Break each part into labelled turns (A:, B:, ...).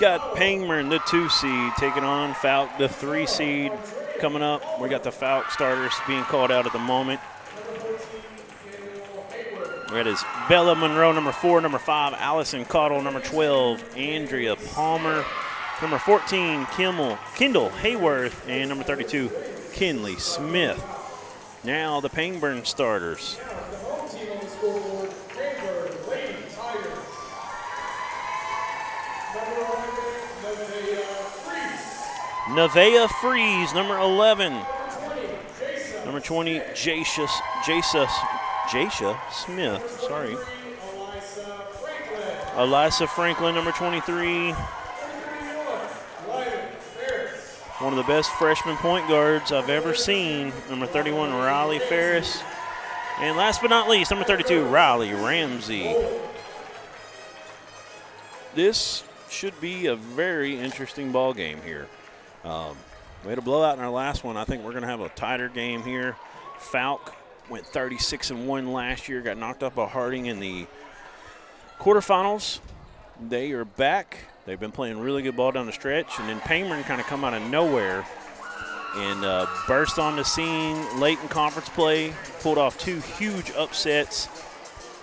A: got Pangburn, the 2 seed, taking on Fouke, the 3 seed. Coming up, we got the Fouke starters being called out at the moment. That is Bella Monroe, number 4, number 5, Allison Cottle, number 12, Andrea Palmer, number 14, Kendall Hayworth, and number 32, Kinley Smith. Now the Pangburn starters. Nevaeh Freeze, number 11. Number 20, Jasha Smith, sorry. Elisa Franklin, number 23. One of the best freshman point guards I've ever seen. Number 31, Riley Ferris. And last but not least, number 32, Riley Ramsey. This should be a very interesting ball game here. We had a blowout in our last one. I think we're going to have a tighter game here. Fouke went 36-1 last year, got knocked up by Harding in the quarterfinals. They are back. They've been playing really good ball down the stretch, and then Pangburn kind of come out of nowhere and burst on the scene late in conference play, pulled off 2 huge upsets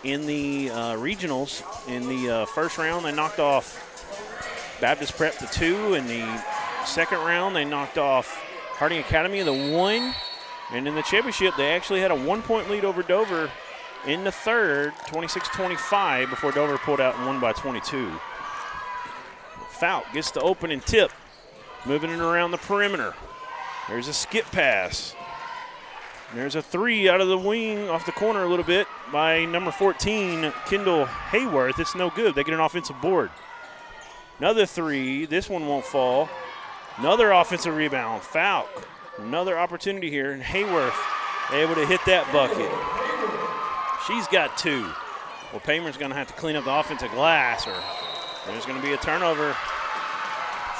A: in the regionals. In the first round, they knocked off Baptist Prep the 2. In the second round, they knocked off Harding Academy the 1. And in the championship, they actually had a 1-point lead over Dover in the third, 26-25, before Dover pulled out and won by 22. Fouke gets the opening tip, moving it around the perimeter. There's a skip pass. There's a 3 out of the wing off the corner a little bit by number 14, Kendall Hayworth. It's no good. They get an offensive board. Another 3. This one won't fall. Another offensive rebound. Fouke. Another opportunity here. And Hayworth able to hit that bucket. She's got 2. Well, Pangburn's going to have to clean up the offensive glass, or there's going to be a turnover.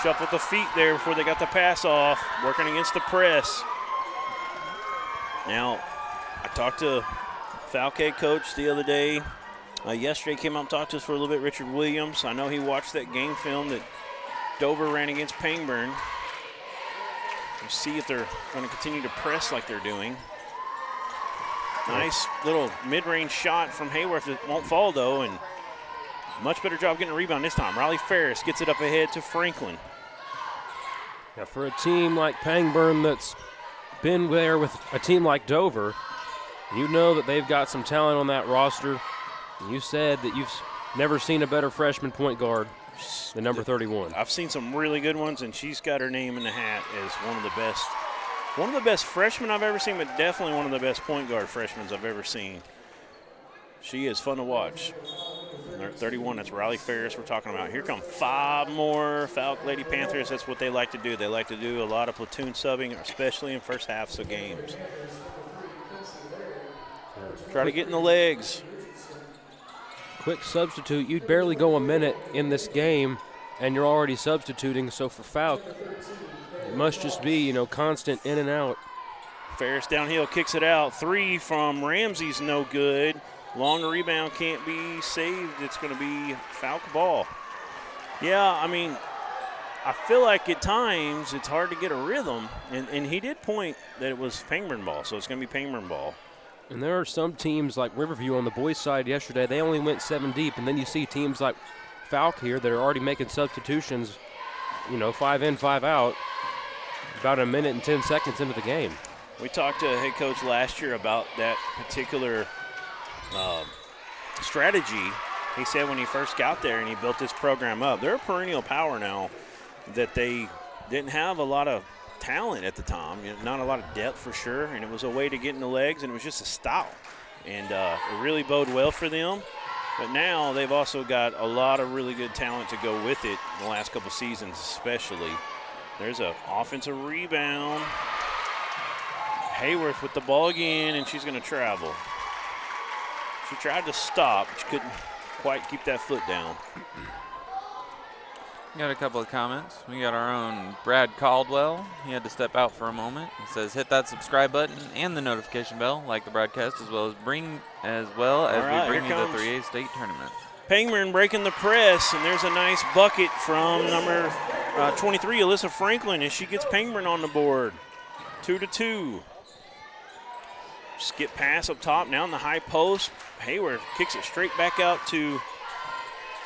A: Shuffled the feet there before they got the pass off, working against the press. Now, I talked to Fouke coach the other day. Yesterday came out and talked to us for a little bit, Richard Williams. I know he watched that game film that Dover ran against Pangburn. We'll see if they're going to continue to press like they're doing. Nice little mid-range shot from Hayworth. It won't fall, though, and much better job getting a rebound this time. Riley Ferris gets it up ahead to Franklin.
B: Yeah, for a team like Pangburn that's been there with a team like Dover, you know that they've got some talent on that roster. You said that you've never seen a better freshman point guard than number 31.
A: I've seen some really good ones, and she's got her name in the hat as one of the best freshmen I've ever seen, but definitely one of the best point guard freshmen I've ever seen. She is fun to watch. They're 31, that's Riley Ferris we're talking about. Here come 5 more Fouke Lady Panthers. That's what they like to do. They like to do a lot of platoon subbing, especially in first halves of games. Try to get in the legs.
B: Quick substitute. You'd barely go a minute in this game, and you're already substituting. So for Fouke, it must just be, constant in and out.
A: Ferris downhill kicks it out. 3 from Ramsey's no good. Long rebound can't be saved. It's going to be Fouke ball. Yeah, I feel like at times it's hard to get a rhythm, and he did point that it was Pangburn ball, so it's going to be Pangburn ball.
B: And there are some teams like Riverview on the boys' side yesterday, they only went 7 deep, and then you see teams like Fouke here that are already making substitutions, 5 in, 5 out, about a minute and 10 seconds into the game.
A: We talked to a head coach last year about that particular strategy. He said when he first got there and he built this program up, they're a perennial power now, that they didn't have a lot of talent at the time, not a lot of depth for sure, and it was a way to get in the legs, and it was just a style, and it really bode well for them. But now they've also got a lot of really good talent to go with it in the last couple seasons especially. There's an offensive rebound. Hayworth with the ball again, and she's going to travel. She tried to stop, but she couldn't quite keep that foot down.
C: Got a couple of comments. We got our own Brad Caldwell. He had to step out for a moment. He says, hit that subscribe button and the notification bell, like the broadcast, as well as we bring you the 3A state tournament.
A: Pangburn breaking the press, and there's a nice bucket from number 23, Alyssa Franklin, as she gets Pangburn on the board. 2-2. Skip pass up top, now in the high post. Hayworth kicks it straight back out to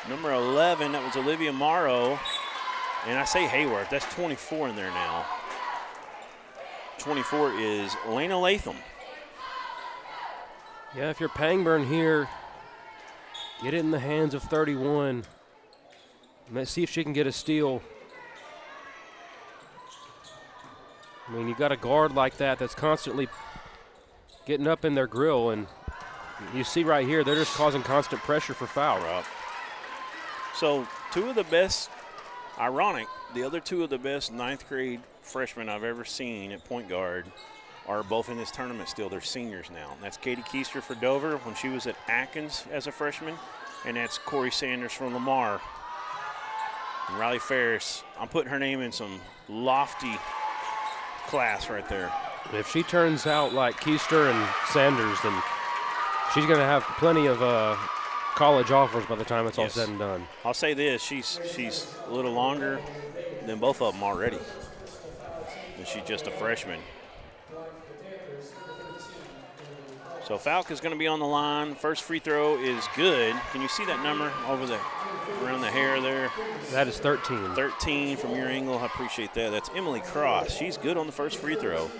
A: number 11. That was Olivia Morrow. And I say Hayworth, that's 24 in there now. 24 is Lena Latham.
B: Yeah, if you're Pangburn here, get it in the hands of 31. Let's see if she can get a steal. I mean, you got a guard like that that's constantly getting up in their grill, and you see right here, they're just causing constant pressure for foul.
A: So two of the best, ironic, the other two of the best ninth grade freshmen I've ever seen at point guard are both in this tournament still. They're seniors now. And that's Katie Keister for Dover when she was at Atkins as a freshman, and that's Corey Sanders from Lamar. And Riley Ferris, I'm putting her name in some lofty class right there.
B: If she turns out like Keister and Sanders, then she's going to have plenty of college offers by the time it's all said and done.
A: I'll say this, she's a little longer than both of them already. And she's just a freshman. So Fouke is going to be on the line. First free throw is good. Can you see that number around the hair there?
B: That is 13.
A: 13 from your angle. I appreciate that. That's Emily Cross. She's good on the first free throw.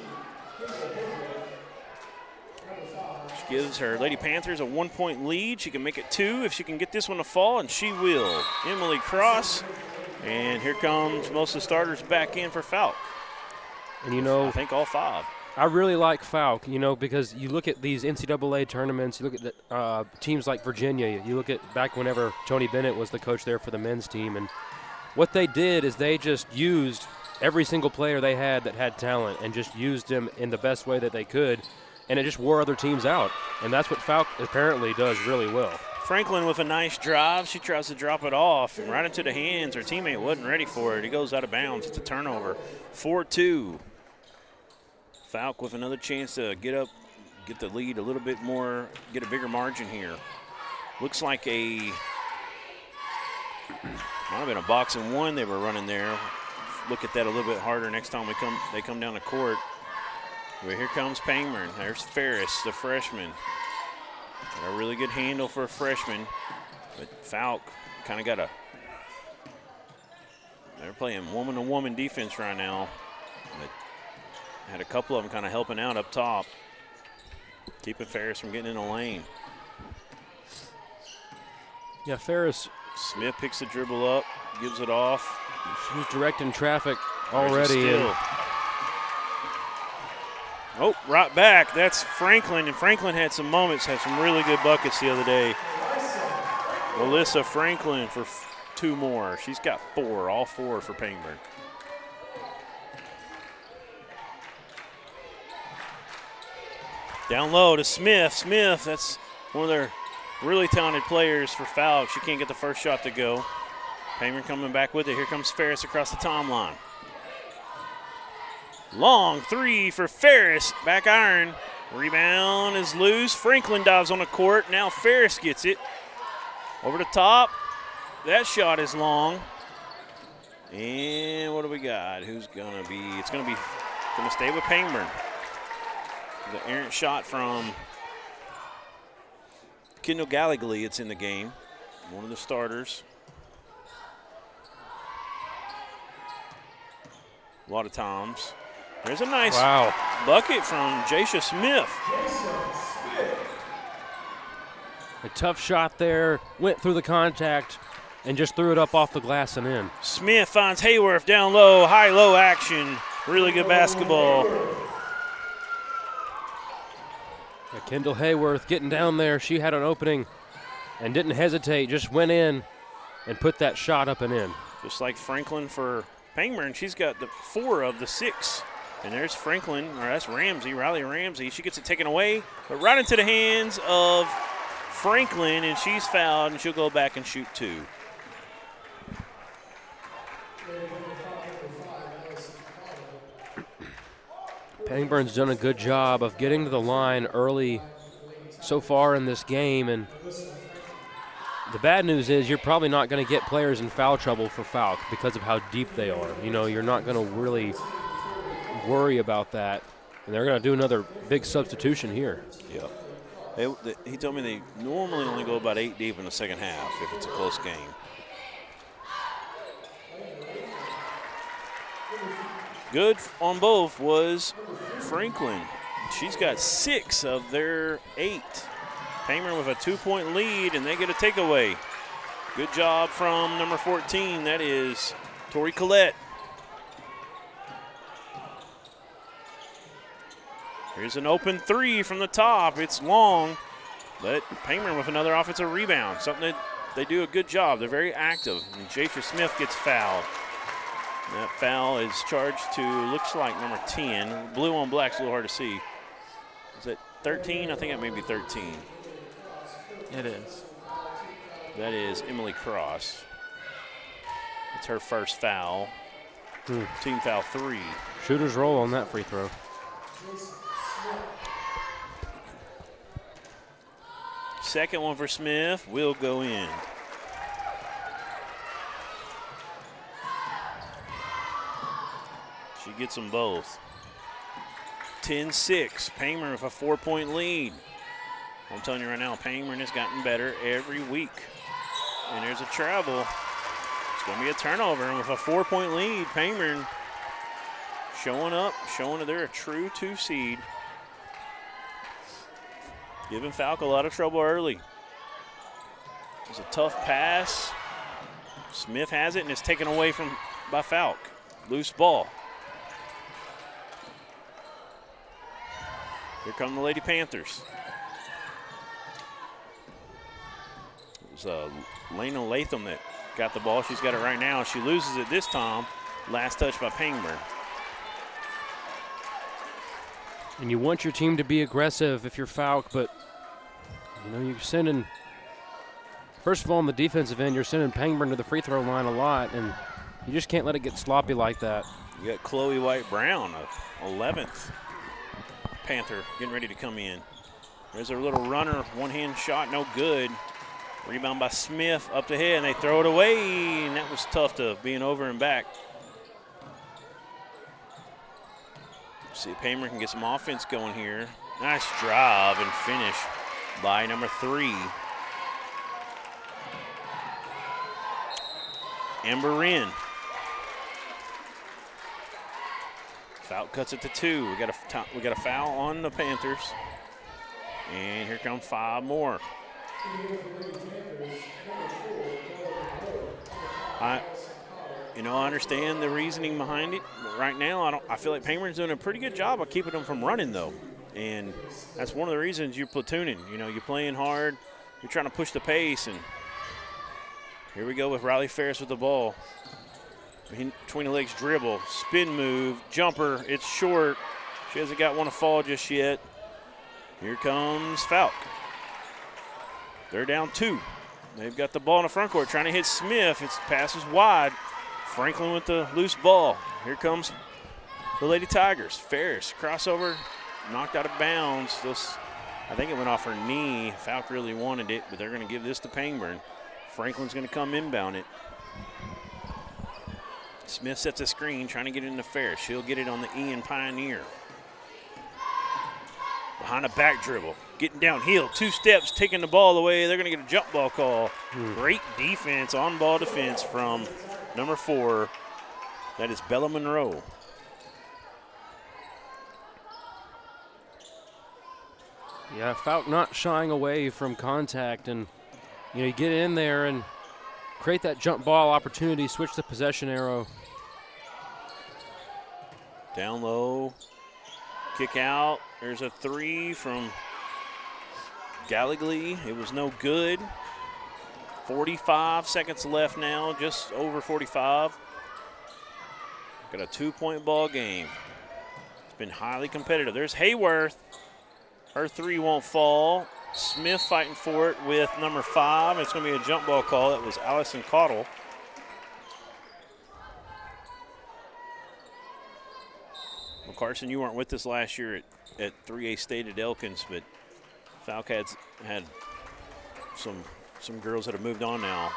A: She gives her Lady Panthers a 1-point lead. She can make it 2 if she can get this one to fall, and she will. Emily Cross. And here comes most of the starters back in for Fouke.
B: And you know,
A: I think all 5.
B: I really like Fouke, you know, because you look at these NCAA tournaments, you look at the, teams like Virginia, you look at back whenever Tony Bennett was the coach there for the men's team, and what they did is they just used every single player they had that had talent and just used them in the best way that they could, and it just wore other teams out, and that's what Fouke apparently does really well.
A: Franklin with a nice drive. She tries to drop it off and right into the hands. Her teammate wasn't ready for it. He goes out of bounds. It's a turnover. 4-2. Fouke with another chance to get the lead a little bit more, get a bigger margin here. Looks like might have been a box and one they were running there. Look at that a little bit harder next time they come down the court. Well, here comes Pangburn. There's Ferris, the freshman. Got a really good handle for a freshman, but Fouke kind of they're playing woman-to-woman defense right now. But had a couple of them kind of helping out up top, keeping Ferris from getting in the lane.
B: Yeah, Ferris.
A: Smith picks the dribble up, gives it off.
B: She was directing traffic already.
A: Oh, right back. That's Franklin, and Franklin had some moments, had some really good buckets the other day. Alyssa Franklin for 2 more. She's got 4, all 4 for Pangburn. Down low to Smith. Smith, that's one of their really talented players for Fouke. She can't get the first shot to go. Pangburn coming back with it. Here comes Ferris across the timeline. Long 3 for Ferris. Back iron. Rebound is loose. Franklin dives on the court. Now Ferris gets it. Over the top. That shot is long. And what do we got? Who's going to be? It's going to stay with Pangburn. The errant shot from Kendall Galligley. It's in the game. One of the starters. A lot of times. There's a nice bucket from Jasha Smith.
B: A tough shot there. Went through the contact and just threw it up off the glass and in.
A: Smith finds Hayworth down low. High-low action. Really good basketball.
B: Kendall Hayworth getting down there. She had an opening and didn't hesitate, just went in and put that shot up and in.
A: Just like Franklin for Pangburn, she's got the 4 of the 6. And there's Franklin, or that's Ramsey, Riley Ramsey. She gets it taken away, but right into the hands of Franklin, and she's fouled, and she'll go back and shoot 2.
B: Pangburn's done a good job of getting to the line early so far in this game, and The bad news is you're probably not going to get players in foul trouble for Fouke because of how deep they are. You know, you're not going to really worry about that. And they're going to do another big substitution here.
A: Yep. He told me they normally only go about 8 deep in the second half if it's a close game. Good on both was Franklin. She's got 6 of their 8. Pangburn with a 2-point lead, and they get a takeaway. Good job from number 14. That is Tori Collette. Here's an open 3 from the top. It's long, but Pangburn with another offensive rebound. Something that they do a good job. They're very active. And Jasha Smith gets fouled. That foul is charged to, looks like number 10. Blue on black's a little hard to see. Is it 13? I think it may be 13.
C: It is.
A: That is Emily Cross. It's her first foul. Team foul 3.
B: Shooter's roll on that free throw.
A: Second one for Smith will go in. She gets them both. 10-6. Pangburn with a 4-point lead. I'm telling you right now, Pangburn has gotten better every week. And there's a travel. It's going to be a turnover. And with a 4-point lead, Pangburn showing up, showing that they're a true 2 seed. Giving Fouke a lot of trouble early. It's a tough pass. Smith has it, and it's taken away by Fouke. Loose ball. Here come the Lady Panthers. It was Lena Latham that got the ball. She's got it right now. She loses it this time. Last touch by Pangburn.
B: And you want your team to be aggressive if you're Fouke, but you know you're sending. First of all, on the defensive end, you're sending Pangburn to the free throw line a lot, and you just can't let it get sloppy like that.
A: You got Chloe White-Brown, 11th Panther, getting ready to come in. There's a little runner, one-hand shot, no good. Rebound by Smith, up the head, and they throw it away, and that was tough to being over and back. See if Pangburn can get some offense going here. Nice drive and finish by number 3. Amber Wren. Fouke cuts it to 2. We got a foul on the Panthers. And here come 5 more. I understand the reasoning behind it, but right now I feel like Pangburn's doing a pretty good job of keeping them from running though. And that's one of the reasons you're platooning. You know, you're playing hard, you're trying to push the pace, and here we go with Riley Ferris with the ball. Between the legs dribble, spin move, jumper, it's short. She hasn't got one to fall just yet. Here comes Fouke. They're down 2. They've got the ball in the front court trying to hit Smith. Its pass is wide. Franklin with the loose ball. Here comes the Lady Tigers. Ferris, crossover, knocked out of bounds. I think it went off her knee. Fouke really wanted it, but they're going to give this to Pangburn. Franklin's going to come inbound it. Smith sets a screen, trying to get it into Ferris. She'll get it on the Ian Pioneer. Behind a back dribble, getting downhill, 2 steps, taking the ball away. They're going to get a jump ball call. Great defense, on-ball defense from number 4. That is Bella Monroe.
B: Yeah, Fouke not shying away from contact, and you get in there and create that jump ball opportunity, switch the possession arrow.
A: Down low, kick out. There's a 3 from Gallagly. It was no good. 45 seconds left now, just over 45. Got a 2-point ball game. It's been highly competitive. There's Hayworth. Her 3 won't fall. Smith fighting for it with number 5. It's going to be a jump ball call. That was Allison Caudill. Well, Carson, you weren't with us last year at 3A State at Elkins, but Fouke had some some girls that have moved on now.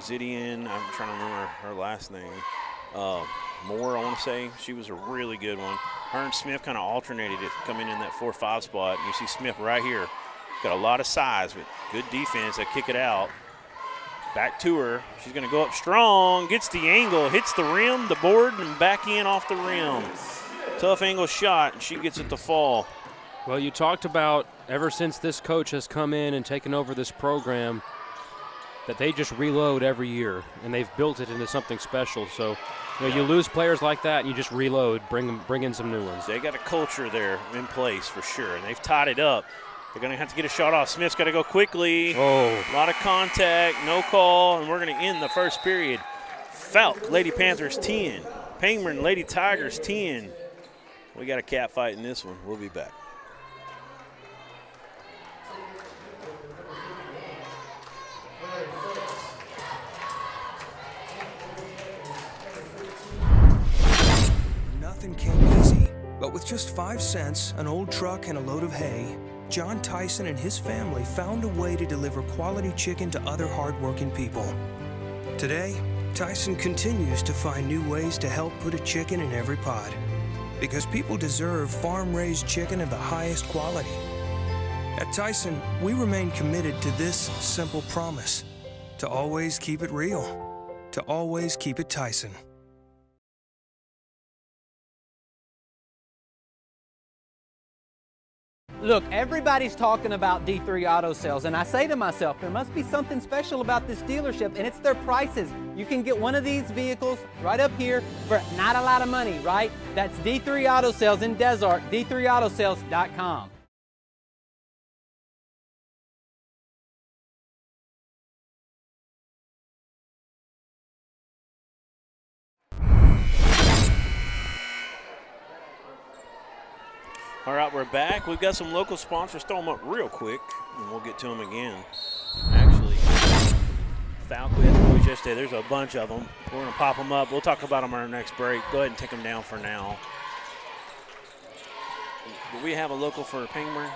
A: Zidian, I'm trying to remember her last name. Moore, I want to say. She was a really good one. Her and Smith kind of alternated it, coming in that 4-5 spot. And you see Smith right here. She's got a lot of size, but good defense. They kick it out. Back to her. She's going to go up strong. Gets the angle. Hits the rim, the board, and back in off the rim. Tough angle shot, and she gets it to fall.
B: Well, you talked about ever since this coach has come in and taken over this program that they just reload every year, and they've built it into something special. So, you lose players like that, and you just reload, bring in some new ones.
A: They got a culture there in place for sure, and they've tied it up. They're going to have to get a shot off. Smith's got to go quickly.
B: Oh.
A: A lot of contact, no call, and we're going to end the first period. Fouke, Lady Panthers 10. Pangburn, Lady Tigers 10. We got a cat fight in this one. We'll be back.
D: Nothing came easy, but with just 5 cents, an old truck, and a load of hay, John Tyson and his family found a way to deliver quality chicken to other hardworking people. Today, Tyson continues to find new ways to help put a chicken in every pot, because people deserve farm-raised chicken of the highest quality. At Tyson, we remain committed to this simple promise: to always keep it real, to always keep it Tyson.
E: Look, everybody's talking about D3 Auto Sales, and I say to myself, there must be something special about this dealership, and it's their prices. You can get one of these vehicles right up here for not a lot of money, right? That's D3 Auto Sales in Desart, d3autosales.com.
A: All right, we're back. We've got some local sponsors. Throw them up real quick, and we'll get to them again. Actually, Fouke, we had the boys yesterday. There's a bunch of them. We're going to pop them up. We'll talk about them on our next break. Go ahead and take them down for now. Do we have a local for Pangburn?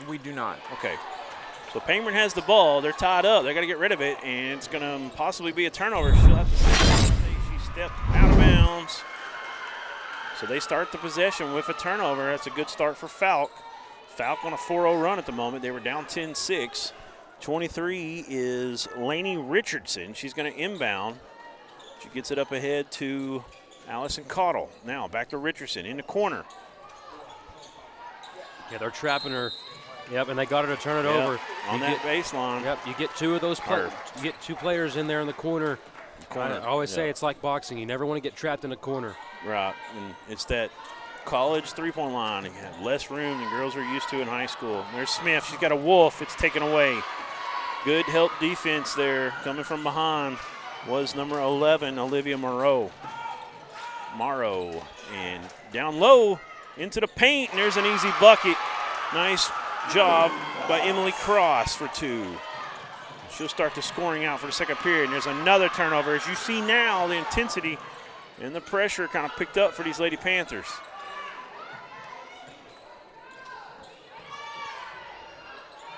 C: We do not.
A: Okay. So Pangburn has the ball. They're tied up. They got to get rid of it, and it's going to possibly be a turnover. She'll have to say she stepped out of bounds. So they start the possession with a turnover. That's a good start for Fouke. Fouke on a 4-0 run at the moment. They were down 10-6. 23 is Lainey Richardson. She's going to inbound. She gets it up ahead to Allison Cottle. Now back to Richardson in the corner.
B: Yeah, they're trapping her. Yep, and they got her to turn it over.
A: On that baseline.
B: Yep, you get two of those players. You get two players in there in the corner. I always say it's like boxing. You never want to get trapped in a corner.
A: Right, and it's that college three-point line. You have less room than girls are used to in high school. There's Smith. She's got a wolf. It's taken away. Good help defense there. Coming from behind was number 11, Olivia Morrow. And down low into the paint, and there's an easy bucket. Nice job by Emily Cross for 2. She'll start the scoring out for the second period. And there's another turnover. As you see now, the intensity and the pressure kind of picked up for these Lady Panthers.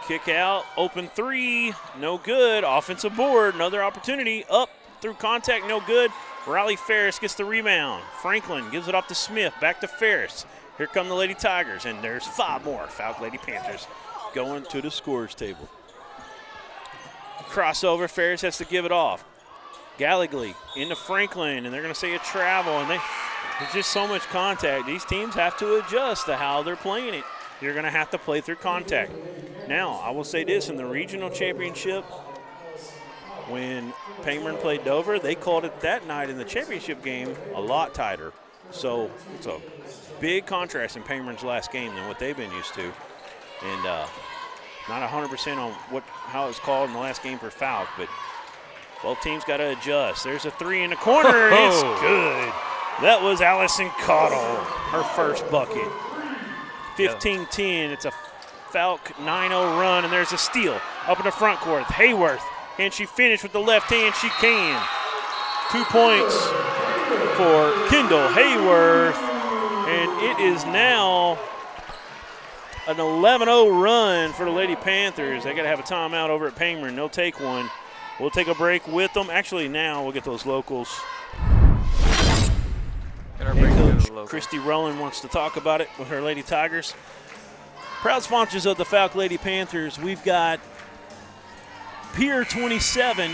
A: Kick out, open 3, no good. Offensive board, another opportunity. Up through contact, no good. Riley Ferris gets the rebound. Franklin gives it off to Smith, back to Ferris. Here come the Lady Tigers, and there's 5 more Fouke Lady Panthers going to the scorers table. Crossover, Ferris has to give it off. Gallagly into Franklin, and they're going to say a travel, and there's just so much contact. These teams have to adjust to how they're playing it. You're going to have to play through contact. Now, I will say this, in the regional championship, when Pangburn played Dover, they called it that night in the championship game a lot tighter. So it's a big contrast in Pangburn's last game than what they've been used to. And not 100% on how it was called in the last game for Fouke, but both teams got to adjust. There's a 3 in the corner, and it's good. That was Allison Cottle, her first bucket. 15-10, it's a Fouke 9-0 run, and there's a steal up in the front court. Hayworth, can she finish with the left hand? She can. 2 points for Kendall Hayworth, and it is now an 11-0 run for the Lady Panthers. They got to have a timeout over at Pangburn. They'll take one. We'll take a break with them. Actually, now we'll get those locals. Coach Christy Rowland wants to talk about it with her Lady Tigers. Proud sponsors of the Fouke Lady Panthers. We've got Pier 27,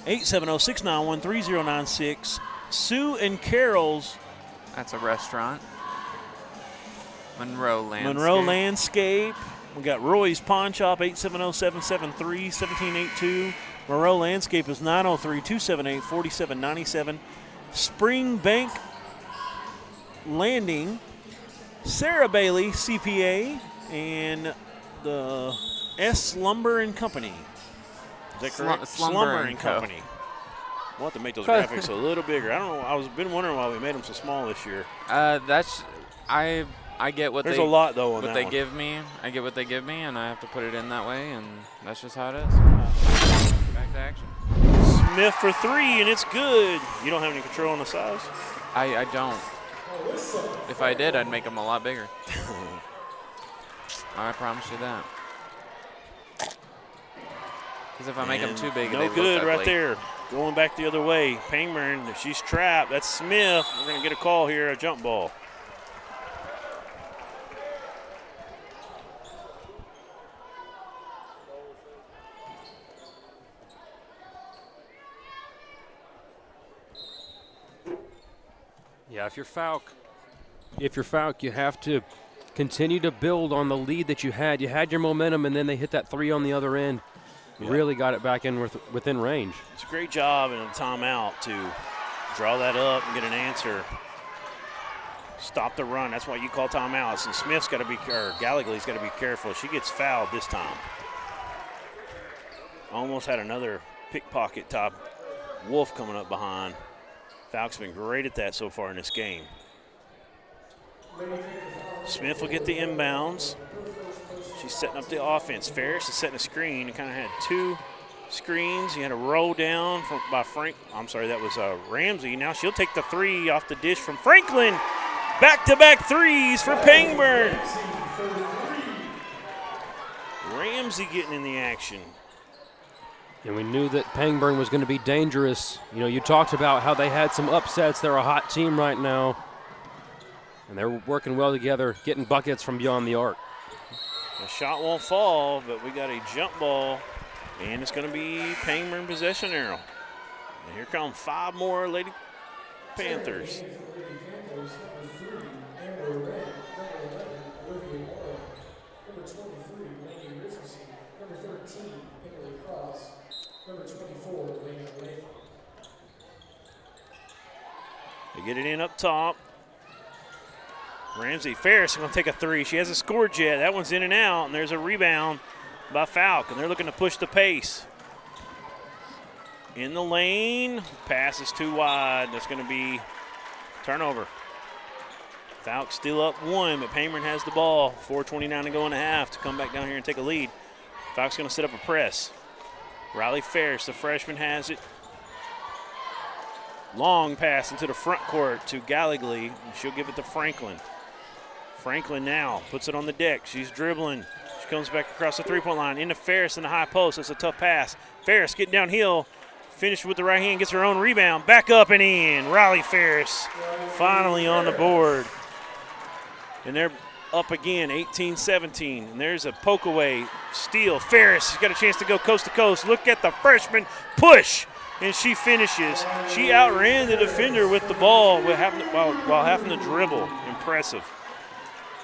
A: 870-691-3096. Sue and Carol's.
C: That's a restaurant. Monroe Landscape. We got Roy's Pawn Shop, 870-773-1782. Monroe Landscape is 903-278-4797. Spring Bank Landing, Sarah Bailey, CPA, and the S. Lumber and Company. Is that correct? Slumber and Company. We'll have to make those graphics a little bigger. I don't know. I've been wondering why we made them so small this year. I get what
A: There's a lot, though, on
C: what
A: that
C: they
A: one.
C: give me. I get what they give me, and I have to put it in that way, and that's just how it is. Back to action.
A: Smith for three, and it's good. You don't have any control on the size?
C: I don't. If I did, I'd make them a lot bigger. I promise you that. Because if I make them too big,
A: no
C: they look
A: good right
C: ugly.
A: there. Going back the other way. Pangburn, if she's trapped, that's Smith. We're going to get a call here, a jump ball.
B: Yeah, if you're Fouke, you have to continue to build on the lead that you had. You had your momentum, and then they hit that three on the other end.
A: Yeah.
B: Really got it back in within range.
A: It's a great job in a timeout to draw that up and get an answer. Stop the run. That's why you call timeouts. And Smith's got to be, or Gallagher's got to be careful. She gets fouled this time. Almost had another pickpocket top Wolf coming up behind. Fouke's been great at that so far in this game. Smith will get the inbounds. She's setting up the offense. Ferris is setting a screen and kind of had two screens. He had a roll down by Frank. I'm sorry, that was Ramsey. Now she'll take the three off the dish from Franklin. Back-to-back threes for Pangburn. Ramsey getting in the action.
B: And we knew that Pangburn was going to be dangerous. You know, you talked about how they had some upsets. They're a hot team right now. And they're working well together, getting buckets from beyond the arc.
A: The shot won't fall, but we got a jump ball, and it's going to be Pangburn possession arrow. And here come five more Lady Panthers. They get it in up top. Ramsey Ferris is going to take a three. She hasn't scored yet. That one's in and out, and there's a rebound by Fouke, and they're looking to push the pace. In the lane, pass is too wide. That's going to be turnover. Fouke still up one, but Pangburn has the ball. 4:29 to go in the half to come back down here and take a lead. Fouke's going to set up a press. Riley Ferris, the freshman, has it. Long pass into the front court to Gallagher, and she'll give it to Franklin. Franklin now puts it on the deck. She's dribbling. She comes back across the three-point line into Ferris in the high post. That's a tough pass. Ferris getting downhill. Finished with the right hand, gets her own rebound. Back up and in. Riley Ferris finally on the board. And they're up again, 18-17. And there's a poke away. Steal. Ferris has got a chance to go coast to coast. Look at the freshman push. And she finishes. She outran the defender with the ball while having to dribble. Impressive.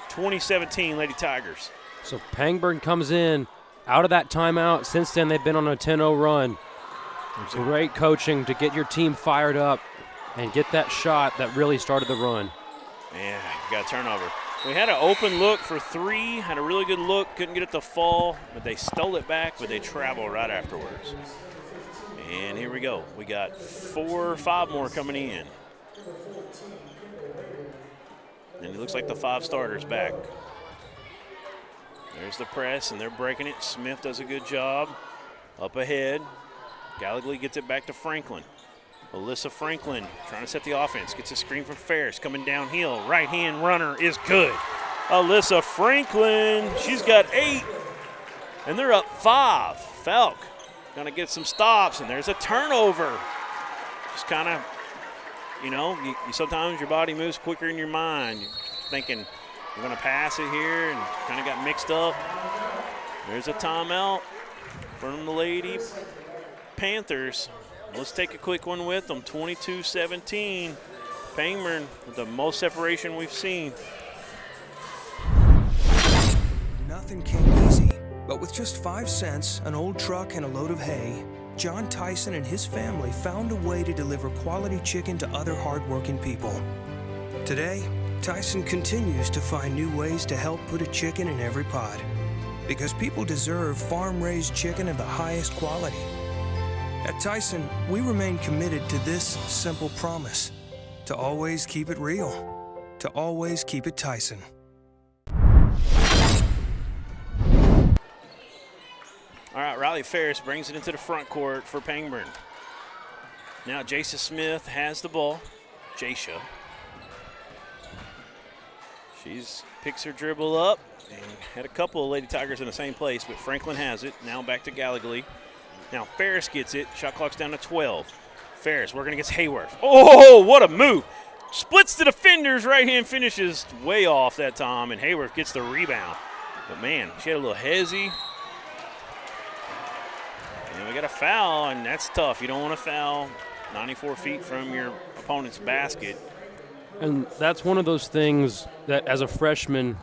A: 2017 Lady Tigers.
B: So Pangburn comes in out of that timeout. Since then, they've been on a 10-0 run. It's great coaching to get your team fired up and get that shot that really started the run.
A: Yeah, got a turnover. We had an open look for three, had a really good look, couldn't get it to fall, but they stole it back, but they traveled right afterwards. And here we go. We got 4 or 5 more coming in. And it looks like the 5 starters back. There's the press, and they're breaking it. Smith does a good job. Up ahead. Gallagher gets it back to Franklin. Alyssa Franklin trying to set the offense. Gets a screen from Ferris coming downhill. Right-hand runner is good. Alyssa Franklin. She's got 8, and they're up 5. Fouke gonna get some stops, and there's a turnover. Just kind of, you sometimes your body moves quicker than your mind. You're thinking, we're gonna pass it here, and kind of got mixed up. There's a timeout from the Lady Panthers. Let's take a quick one with them. 22-17. Pangburn with the most separation we've seen.
D: Nothing came easy, but with just 5 cents, an old truck, and a load of hay, John Tyson and his family found a way to deliver quality chicken to other hardworking people. Today, Tyson continues to find new ways to help put a chicken in every pot, because people deserve farm-raised chicken of the highest quality. At Tyson, we remain committed to this simple promise: to always keep it real, to always keep it Tyson.
A: All right, Riley Ferris brings it into the front court for Pangburn. Now Jasha Smith has the ball. Jasha. She's picks her dribble up and had a couple of Lady Tigers in the same place, but Franklin has it. Now back to Gallagly. Now Ferris gets it. Shot clock's down to 12. Ferris working against Hayworth. Oh, what a move. Splits the defenders, right hand finishes way off that time, and Hayworth gets the rebound. But man, she had a little hezzy. And we got a foul, and that's tough. You don't want to foul 94 feet from your opponent's basket.
B: And that's one of those things that as a freshman,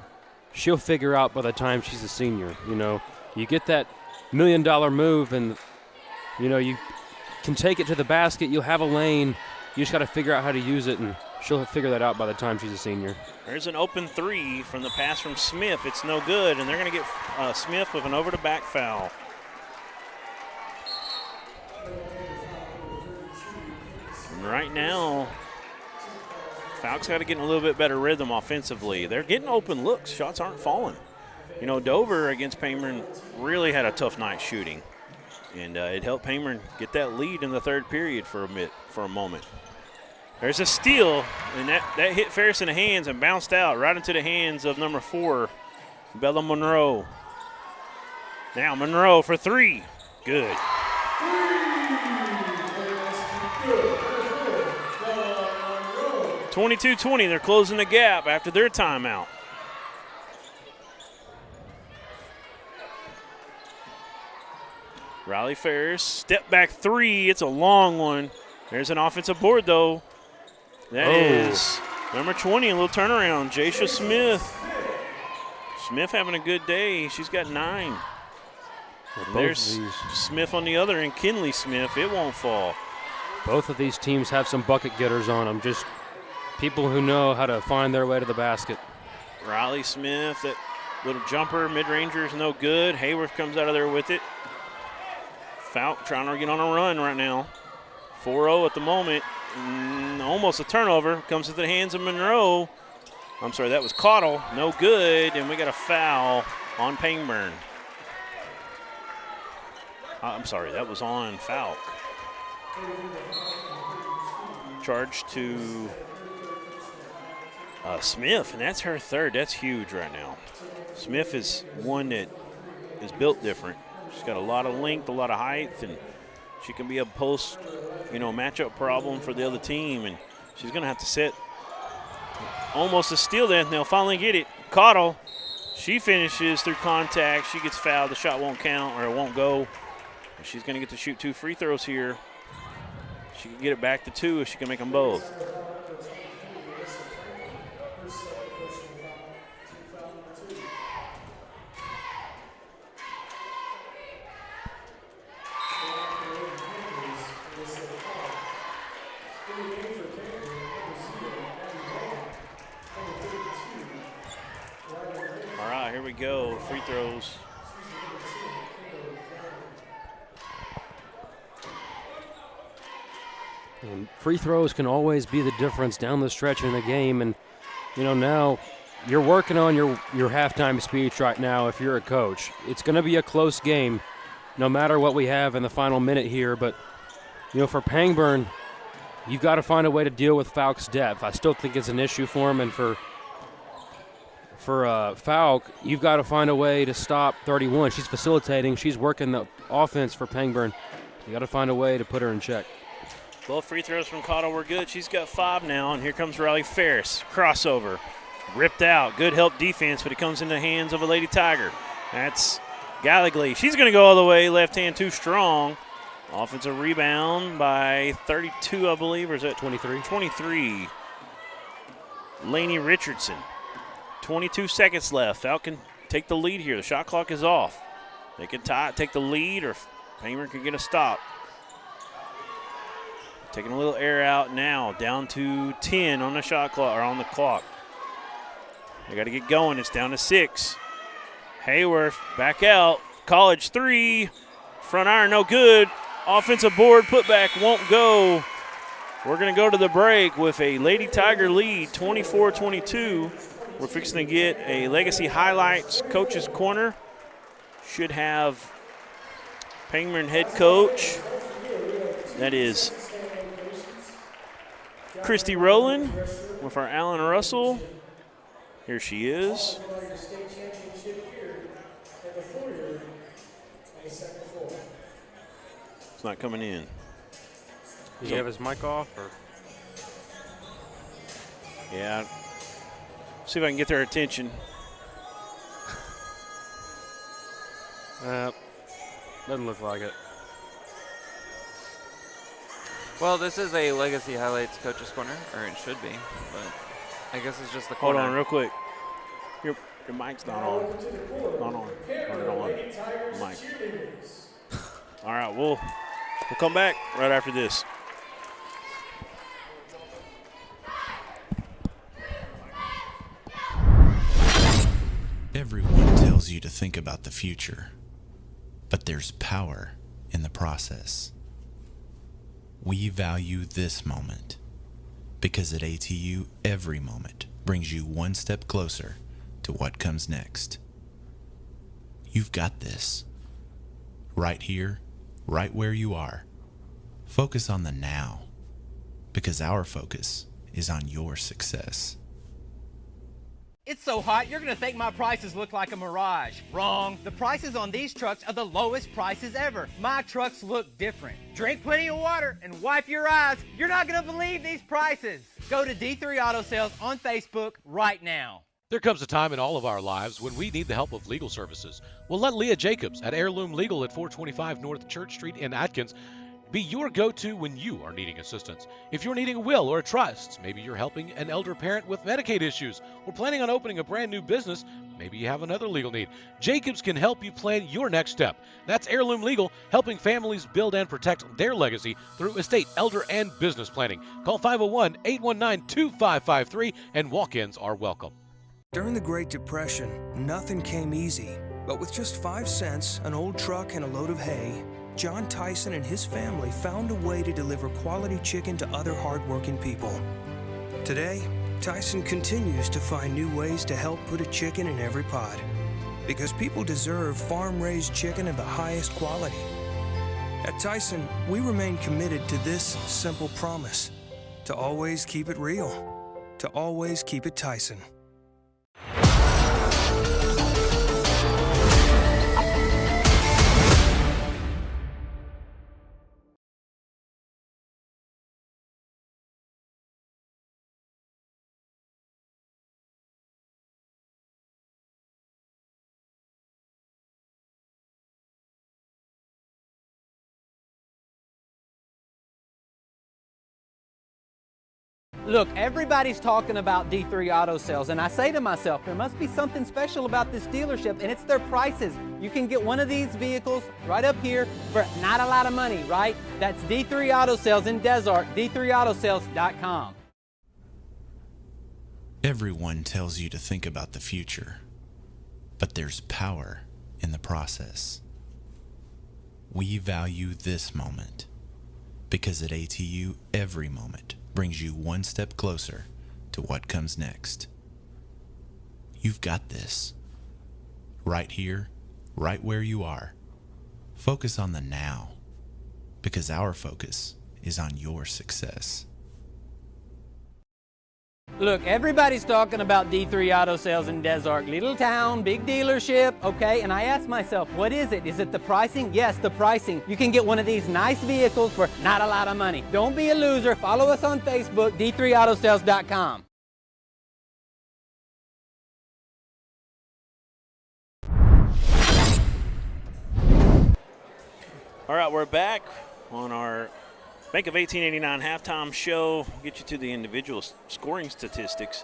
B: she'll figure out by the time she's a senior. You get that $1 million move, and, you can take it to the basket. You'll have a lane. You just got to figure out how to use it, and she'll figure that out by the time she's a senior.
A: There's an open 3 from the pass from Smith. It's no good, and they're going to get Smith with an over-the-back foul. And right now, Fouke's got to get in a little bit better rhythm offensively. They're getting open looks. Shots aren't falling. Dover against Pangburn really had a tough night shooting, and it helped Pangburn get that lead in the third period for a moment. There's a steal, and that hit Ferris in the hands and bounced out right into the hands of number 4, Bella Monroe. Now Monroe for 3. Good. 22-20, they're closing the gap after their timeout. Riley Ferris, step back 3, it's a long one. There's an offensive board though. That is number 20, a little turnaround, Jasha Smith. Smith having a good day, she's got 9. There's Smith on the other end, Kinley Smith, it won't fall.
B: Both of these teams have some bucket getters on them, just people who know how to find their way to the basket.
A: Riley Smith, that little jumper, mid-ranger is no good. Hayworth comes out of there with it. Fouke trying to get on a run right now. 4-0 at the moment. Almost a turnover. Comes to the hands of Monroe. I'm sorry, that was Cottle. No good, and we got a foul on Pangburn. I'm sorry, that was on Fouke. Charge to Smith, and that's her 3rd. That's huge right now. Smith is one that is built different. She's got a lot of length, a lot of height, and she can be a post, matchup problem for the other team, and she's going to have to set almost a steal there, and they'll finally get it. Cottle, she finishes through contact. She gets fouled. The shot won't count, or it won't go. She's going to get to shoot 2 free throws here. She can get it back to 2 if she can make them both. All right, here we go. Free throws.
B: And free throws can always be the difference down the stretch in the game. And, now you're working on your halftime speech right now if you're a coach. It's going to be a close game no matter what we have in the final minute here. But, for Pangburn, you've got to find a way to deal with Fouke's depth. I still think it's an issue for him. And for For Fouke, you've got to find a way to stop 31. She's facilitating. She's working the offense for Pangburn. You got to find a way to put her in check.
A: Both free throws from Cotto were good. She's got 5 now, and here comes Riley Ferris. Crossover. Ripped out. Good help defense, but it comes in the hands of a Lady Tiger. That's Gallagly. She's going to go all the way. Left hand too strong. Offensive rebound by 32, I believe, or is that
B: 23?
A: 23. Lainey Richardson. 22 seconds left. Fouke can take the lead here. The shot clock is off. They can take the lead, or Pangburn can get a stop. Taking a little air out now. Down to 10 on the shot clock, or on the clock. They got to get going. It's down to 6. Hayworth back out. College 3. Front iron, no good. Offensive board, putback won't go. We're going to go to the break with a Lady Tiger lead, 24-22. We're fixing to get a Legacy Highlights Coach's Corner. Should have Pangburn head coach. That is Christy Rowland with our Alan Russell. Here she is. It's not coming in.
B: Does he have his mic off? Or?
A: Yeah. See if I can get their attention.
B: Doesn't look like it.
F: Well, this is a Legacy Highlights Coach's Corner, or it should be, but I guess it's just the corner.
A: Hold on real quick. Your mic's not on. Not on. Turn it on. Mic. All right, we'll come back right after this.
G: Everyone tells you to think about the future, but there's power in the process. We value this moment because at ATU, every moment brings you one step closer to what comes next. You've got this. Right here, right where you are. Focus on the now, because our focus is on your success.
E: It's so hot, you're gonna think my prices look like a mirage. Wrong. The prices on these trucks are the lowest prices ever. My trucks look different. Drink plenty of water and wipe your eyes. You're not gonna believe these prices. Go to D3 Auto Sales on Facebook right now.
H: There comes a time in all of our lives when we need the help of legal services. Well, let Leah Jacobs at Heirloom Legal at 425 North Church Street in Atkins be your go-to when you are needing assistance. If you're needing a will or a trust, maybe you're helping an elder parent with Medicaid issues, or planning on opening a brand new business, maybe you have another legal need. Jacobs can help you plan your next step. That's Heirloom Legal, helping families build and protect their legacy through estate, elder, and business planning. Call 501-819-2553, and walk-ins are welcome.
D: During the Great Depression, nothing came easy. But with just 5 cents, an old truck, and a load of hay, John Tyson and his family found a way to deliver quality chicken to other hardworking people. Today, Tyson continues to find new ways to help put a chicken in every pot. Because people deserve farm-raised chicken of the highest quality. At Tyson, we remain committed to this simple promise: to always keep it real, to always keep it Tyson.
E: Look, everybody's talking about D3 Auto Sales, and I say to myself, there must be something special about this dealership, and it's their prices. You can get one of these vehicles right up here for not a lot of money, right? That's D3 Auto Sales in Desart, d3autosales.com.
G: Everyone tells you to think about the future, but there's power in the process. We value this moment because at ATU, every moment brings you one step closer to what comes next. You've got this. Right here, right where you are. Focus on the now, because our focus is on your success.
E: Look, everybody's talking about D3 Auto Sales in Des Arc. Little town, big dealership, okay? And I asked myself, what is it? Is it the pricing? Yes, the pricing. You can get one of these nice vehicles for not a lot of money. Don't be a loser. Follow us on Facebook, d3autosales.com.
A: All right, we're back on our Bank of 1889 halftime show. We'll get you to the individual scoring statistics.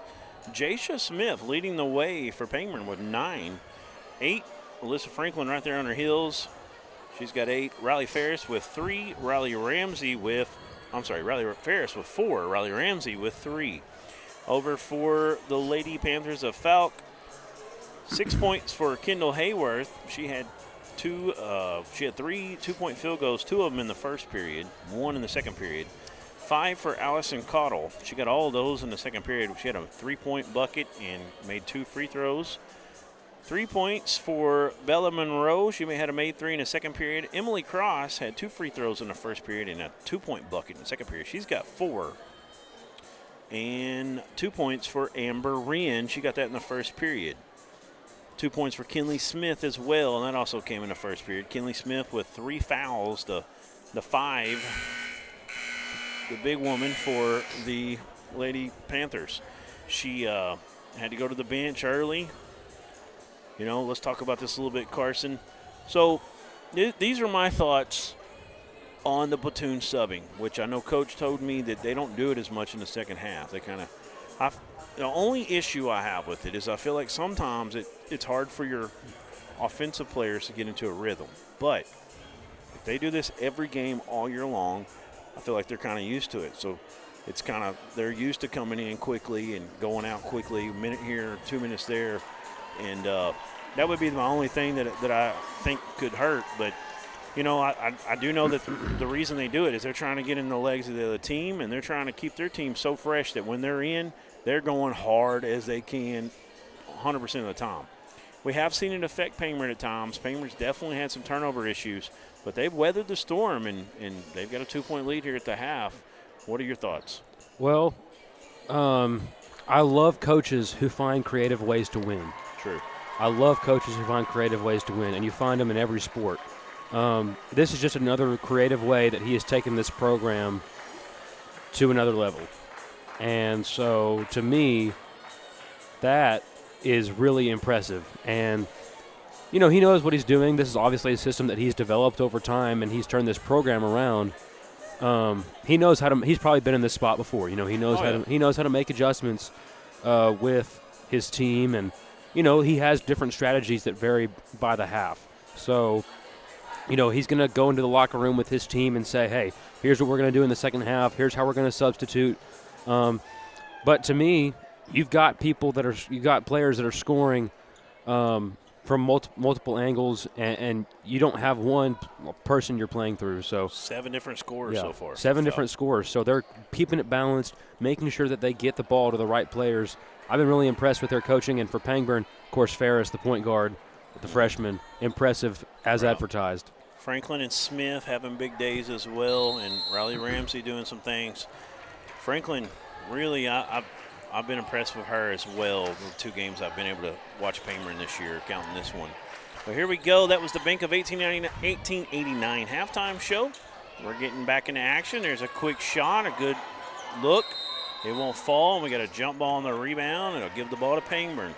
A: Jasha Smith leading the way for Pangburn with 9. 8, Alyssa Franklin right there on her heels. She's got 8. Riley Ferris with 3. Riley Ferris with 4. Riley Ramsey with 3. Over for the Lady Panthers of Fouke, 6 points for Kendall Hayworth. She had 3 2-point field goals, 2 of them in the first period, 1 in the second period. 5 for Allison Cottle. She got all of those in the second period. She had a 3-point bucket and made 2 free throws. 3 points for Bella Monroe. She had a made 3 in the second period. Emily Cross had 2 free throws in the first period and a 2-point bucket in the second period. She's got 4. And 2 points for Amber Wren. She got that in the first period. 2 points for Kinley Smith as well, and that also came in the first period. Kinley Smith with 3 fouls, the 5, the big woman for the Lady Panthers. She had to go to the bench early. You know, let's talk about this a little bit, Carson. So these are my thoughts on the platoon subbing, which I know Coach told me that they don't do it as much in the second half. They kind of the only issue I have with it is I feel like sometimes it's hard for your offensive players to get into a rhythm. But if they do this every game all year long, I feel like they're kind of used to it. So it's kind of they're used to coming in quickly and going out quickly, a minute here, 2 minutes there. And that would be my only thing that I think could hurt. But, you know, I do know that the reason they do it is they're trying to get in the legs of the other team, and they're trying to keep their team so fresh that when they're in, they're going hard as they can 100% of the time. We have seen it affect Pangburn at times. Pangburn's definitely had some turnover issues, but they've weathered the storm, and they've got a 2-point lead here at the half. What are your thoughts?
B: Well, I love coaches who find creative ways to win.
A: True.
B: I love coaches who find creative ways to win, and you find them in every sport. This is just another creative way that he has taken this program to another level. And so, to me, that is really impressive. And, you know, he knows what he's doing. This is obviously a system that he's developed over time, and he's turned this program around. He knows how to. He's probably been in this spot before. You know, he knows He knows how to make adjustments with his team, and you know, he has different strategies that vary by the half. So, you know, he's going to go into the locker room with his team and say, "Hey, here's what we're going to do in the second half. Here's how we're going to substitute." But to me, you've got players that are scoring from multiple angles, and you don't have one person you're playing through. So
A: 7 different scores so far.
B: 7 different scores. So they're keeping it balanced, making sure that they get the ball to the right players. I've been really impressed with their coaching, and for Pangburn, of course, Ferris, the point guard, the freshman, impressive as advertised.
A: Franklin and Smith having big days as well, and Riley Ramsey doing some things. Franklin, really, I've been impressed with her as well. The 2 games I've been able to watch Pangburn this year, counting this one. But here we go. That was the Bank of 1889 halftime show. We're getting back into action. There's a quick shot, a good look. It won't fall, and we got a jump ball on the rebound. It'll give the ball to Pangburn.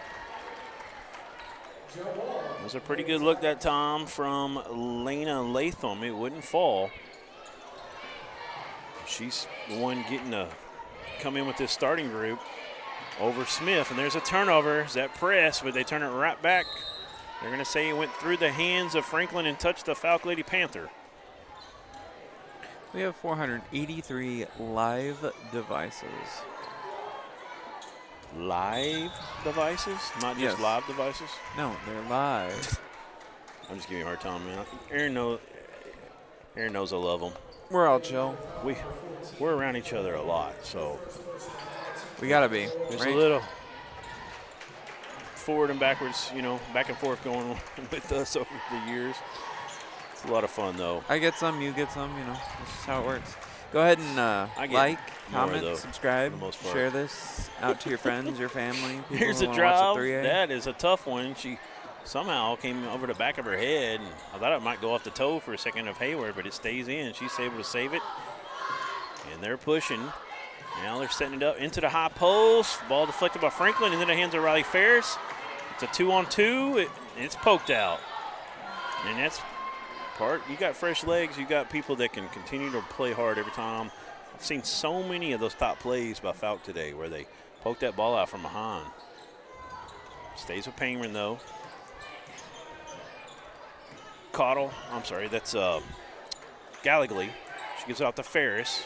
A: It was a pretty good look that time from Lena Latham. It wouldn't fall. She's the one getting to come in with this starting group over Smith, and there's a turnover. Is that press, but they turn it right back. They're going to say it went through the hands of Franklin and touched the Fouke Lady Panther.
F: We have 483 live devices.
A: Live devices? Not just live devices?
F: No, they're live.
A: I'm just giving you a hard time, man. Aaron knows I love them.
F: We're all chill.
A: We're around each other a lot, so
F: we gotta be.
A: There's
F: right?
A: a little forward and backwards, you know, back and forth going with us over the years. It's a lot of fun, though.
F: I get some, you get some, you know. That's just how it works. Go ahead and like,
A: more,
F: comment,
A: though,
F: subscribe,
A: for the most part.
F: share this out to your friends, your family. People
A: Here's
F: who
A: a
F: wanna watch
A: drive.
F: the 3A.
A: That is a tough one. She somehow came over the back of her head, and I thought it might go off the toe for a second of Hayward, but it stays in. She's able to save it, and they're pushing. Now they're setting it up into the high post. Ball deflected by Franklin, and then the hands of Riley Ferris. It's a 2-on-2. It's poked out, and that's part. You got fresh legs. You got people that can continue to play hard every time. I've seen so many of those top plays by Fouke today where they poke that ball out from behind. Stays with Pangburn, though. That's Gallagly. She gives it out to Ferris.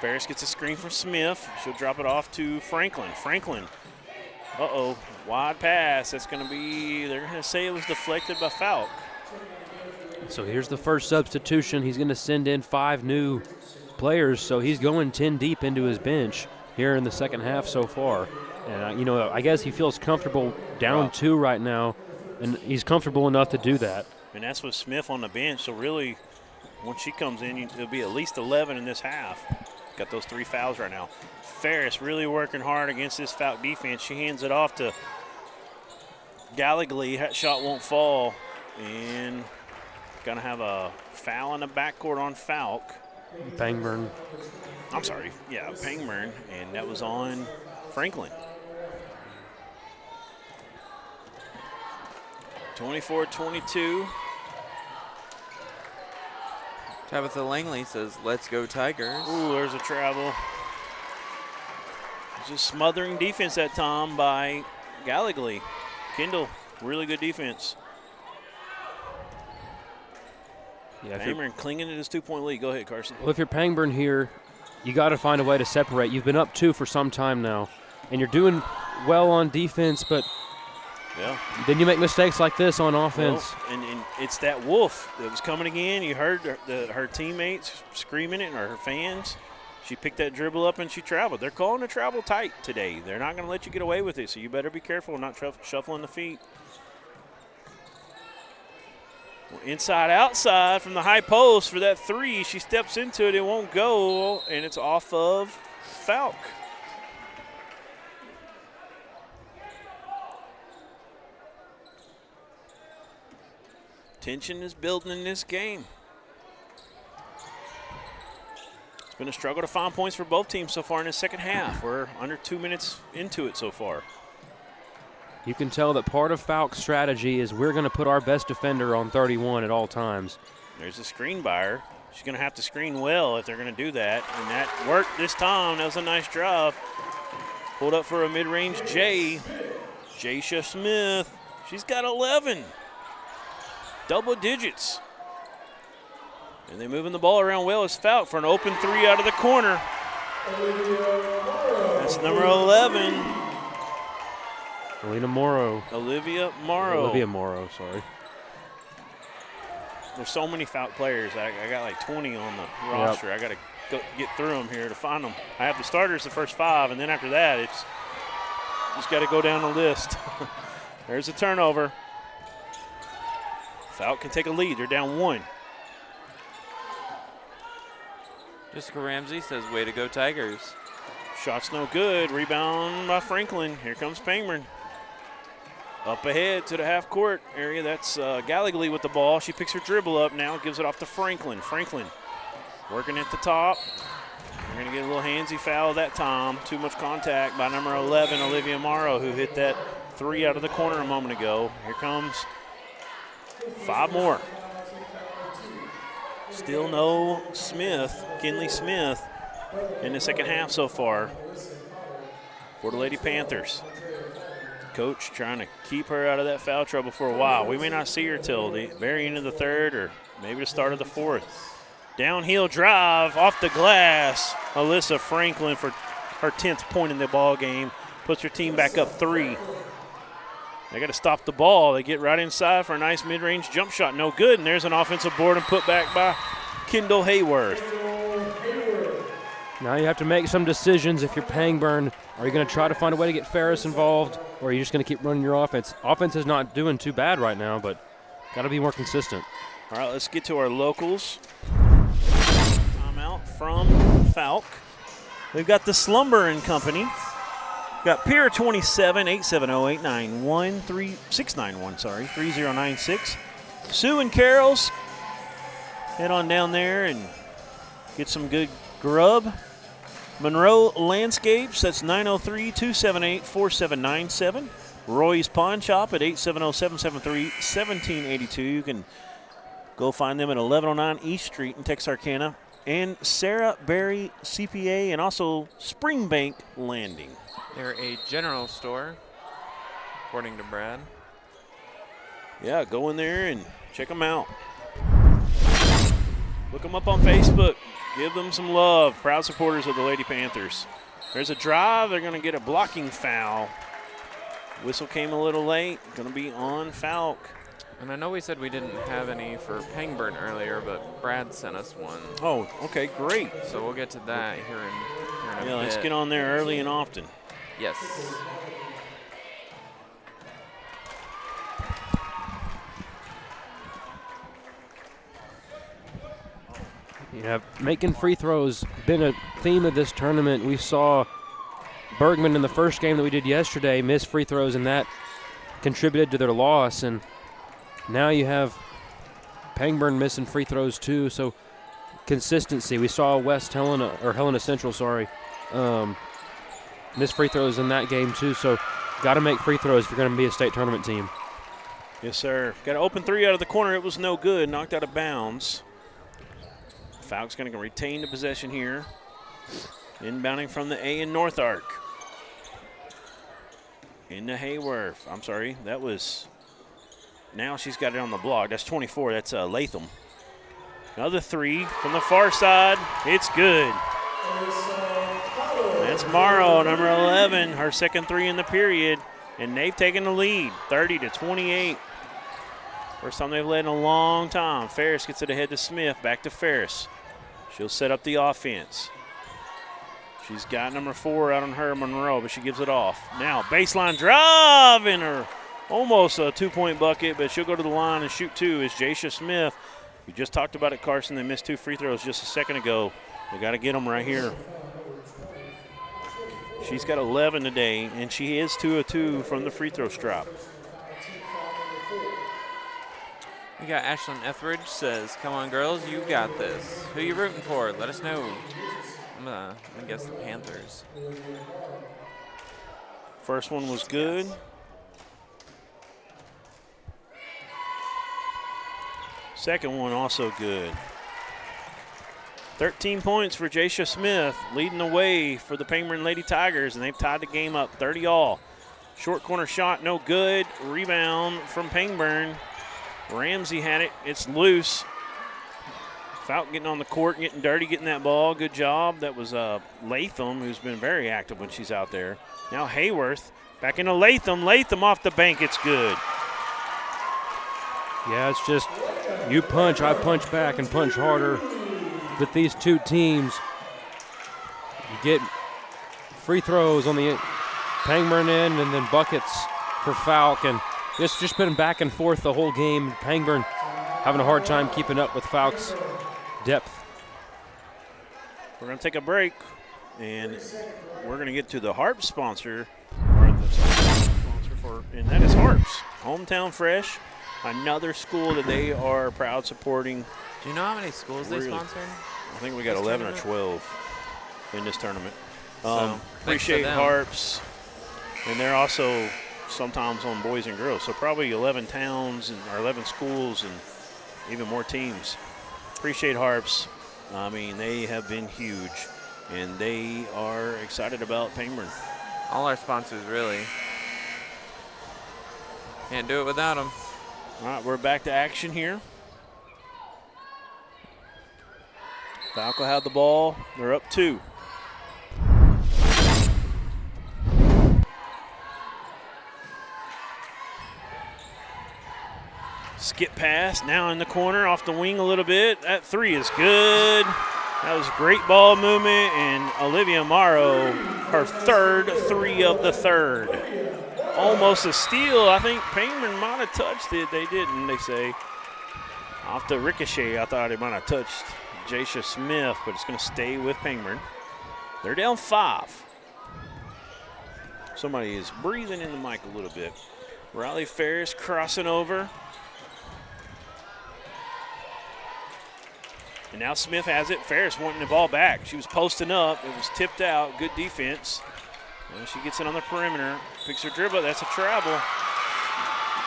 A: Ferris gets a screen from Smith. She'll drop it off to Franklin. Franklin, wide pass. That's going to be, they're going to say it was deflected by Fouke.
B: So here's the first substitution. He's going to send in 5 new players, so he's going 10 deep into his bench here in the second half so far. And, I guess he feels comfortable down 2 right now, and he's comfortable enough to do that.
A: And that's with Smith on the bench, so really, once she comes in, it'll be at least 11 in this half. Got those 3 fouls right now. Ferris really working hard against this Fouke defense. She hands it off to Gallagly. That shot won't fall, and going to have a foul in the backcourt on Fouke.
B: Pangburn.
A: Pangburn, and that was on Franklin. 24-22.
F: Tabitha Langley says, "Let's go Tigers."
A: Ooh, there's a travel. Just smothering defense that time by Gallagly. Kendall, really good defense.
B: Yeah,
A: Pangburn clinging to this 2-point lead. Go ahead, Carson.
B: Well, if you're Pangburn here, you got to find a way to separate. You've been up 2 for some time now, and you're doing well on defense, but then you make mistakes like this on offense.
A: Well, and it's that wolf that was coming again. You heard her teammates screaming it, or her fans. She picked that dribble up and she traveled. They're calling the travel tight today. They're not going to let you get away with it, so you better be careful not shuffling the feet. Well, inside, outside from the high post for that 3. She steps into it. It won't go, and it's off of Fouke. Tension is building in this game. It's been a struggle to find points for both teams so far in the second half. We're under 2 minutes into it so far.
B: You can tell that part of Fouke's strategy is we're going to put our best defender on 31 at all times.
A: There's a screen by her. She's going to have to screen well if they're going to do that. And that worked this time. That was a nice drive. Pulled up for a mid-range J. Jaisha Smith. She's got 11. Double digits. And they're moving the ball around well as Fouke for an open 3 out of the corner. That's number 11.
B: Olivia Morrow, sorry.
A: There's so many Fouke players. I got like 20 on the roster. Yep. I got to get through them here to find them. I have the starters the first 5, and then after that, it's just got to go down the list. There's a turnover. Fouke can take a lead. They're down 1.
F: Jessica Ramsey says, "Way to go Tigers."
A: Shot's no good. Rebound by Franklin. Here comes Pangburn. Up ahead to the half-court area. That's Gallagly with the ball. She picks her dribble up now, gives it off to Franklin. Franklin working at the top. We're going to get a little handsy foul that time. Too much contact by number 11, Olivia Morrow, who hit that 3 out of the corner a moment ago. Here comes 5 more. Still no Kinley Smith, in the second half so far for the Lady Panthers. Coach trying to keep her out of that foul trouble for a while. We may not see her till the very end of the 3rd or maybe the start of the 4th. Downhill drive off the glass. Alyssa Franklin for her 10th point in the ball game. Puts her team back up 3. They got to stop the ball. They get right inside for a nice mid-range jump shot. No good, and there's an offensive board and put back by Kendall Hayworth.
B: Now you have to make some decisions if you're Pangburn. Are you going to try to find a way to get Ferris involved, or are you just going to keep running your offense? Offense is not doing too bad right now, but got to be more consistent.
A: All right, let's get to our locals. from Fouke. We've got the Slumber and Company. We've got Pier 27, 870-891-3096. Sue and Carol's. Head on down there and get some good grub. Monroe Landscapes, that's 903-278-4797. Roy's Pawn Shop at 870-773-1782. You can go find them at 1109 East Street in Texarkana. And Sarah Berry CPA and also Springbank Landing.
F: They're a general store, according to Brad.
A: Yeah, go in there and check them out. Look them up on Facebook. Give them some love. Proud supporters of the Lady Panthers. There's a drive. They're going to get a blocking foul. Whistle came a little late. Going to be on Fouke.
F: And I know we said we didn't have any for Pangburn earlier, but Brad sent us one.
A: Oh, okay, great.
F: So we'll get to that here in a bit.
A: Let's get on there early and often.
F: Yes.
B: Yeah, making free throws been a theme of this tournament. We saw Bergman in the first game that we did yesterday miss free throws, and that contributed to their loss. And now you have Pangburn missing free throws too. So consistency. We saw Helena Central, miss free throws in that game too. So got to make free throws if you're going to be a state tournament team.
A: Yes, sir. Got an open three out of the corner. It was no good. Knocked out of bounds. Fouke's going to retain the possession here. Inbounding from the A in North Arc. Into Hayworth. I'm sorry, that was, now she's got it on the block. That's 24, that's Latham. Another three from the far side. It's good. That's Morrow, number 11, her second three in the period. And they've taken the lead, 30-28. First time they've led in a long time. Ferris gets it ahead to Smith, back to Ferris. She'll set up the offense. She's got number 4 out on her, Monroe, but she gives it off. Now, baseline drive in her, almost a two-point bucket, but she'll go to the line and shoot two is Jasha Smith. We just talked about it, Carson. They missed 2 free throws just a second ago. They got to get them right here. She's got 11 today, and she is 2 of 2 from the free throw strop.
F: We got Ashlyn Etheridge says, "Come on, girls, you got this. Who you rooting for? Let us know." I'm gonna guess the Panthers.
A: First one was good. Second one also good. 13 points for Jasha Smith, leading the way for the Pangburn Lady Tigers, and they've tied the game up 30-all. Short corner shot, no good. Rebound from Pangburn. Ramsey had it. It's loose. Fouke getting on the court, getting dirty, getting that ball. Good job. That was Latham, who's been very active when she's out there. Now Hayworth back into Latham. Latham off the bank. It's good.
B: Yeah, it's just you punch, I punch back and punch harder. With these two teams, you get free throws on the Pangburn end and then buckets for Fouke. And it's just been back and forth the whole game. Pangburn having a hard time keeping up with Fouke's depth.
A: We're going to take a break, and we're going to get to the Harps sponsor, or the sponsor for, and that is Harps. Hometown Fresh, another school that they are proud supporting.
F: Do you know how many schools they sponsored?
A: I think we got 11 or 12 in this tournament.
F: So,
A: appreciate Harps, and they're also sometimes on boys and girls, so probably 11 towns or 11 schools and even more teams. Appreciate Harps. I mean, they have been huge, and they are excited about Pangburn.
F: All our sponsors, really. Can't do it without them.
A: All right, we're back to action here. Fouke had the ball. They're up 2. Skip pass, now in the corner, off the wing a little bit. That 3 is good. That was great ball movement, and Olivia Morrow, her third 3 of the third. Almost a steal. I think Pangburn might have touched it. They didn't, they say. Off the ricochet, I thought it might have touched Jasha Smith, but it's going to stay with Pangburn. They're down 5. Somebody is breathing in the mic a little bit. Riley Ferris crossing over. And now Smith has it. Ferris wanting the ball back. She was posting up. It was tipped out. Good defense. And she gets it on the perimeter. Picks her dribble. That's a travel.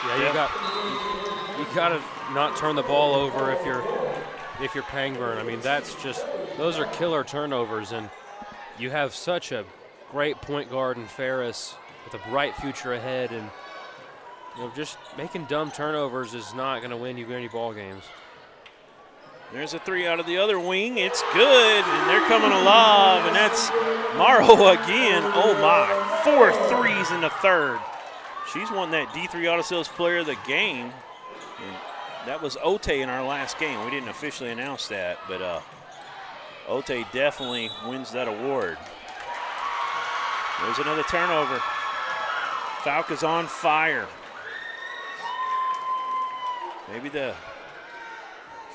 B: Yeah, you got to not turn the ball over if you're Pangburn. I mean, those are killer turnovers, and you have such a great point guard in Ferris with a bright future ahead, and just making dumb turnovers is not going to win you any ball games.
A: There's a 3 out of the other wing. It's good, and they're coming alive, and that's Morrow again. Oh, my. 4 threes in the third. She's won that D3 Auto Sales Player of the Game. And that was Ote in our last game. We didn't officially announce that, but Ote definitely wins that award. There's another turnover. Fouke is on fire. Maybe the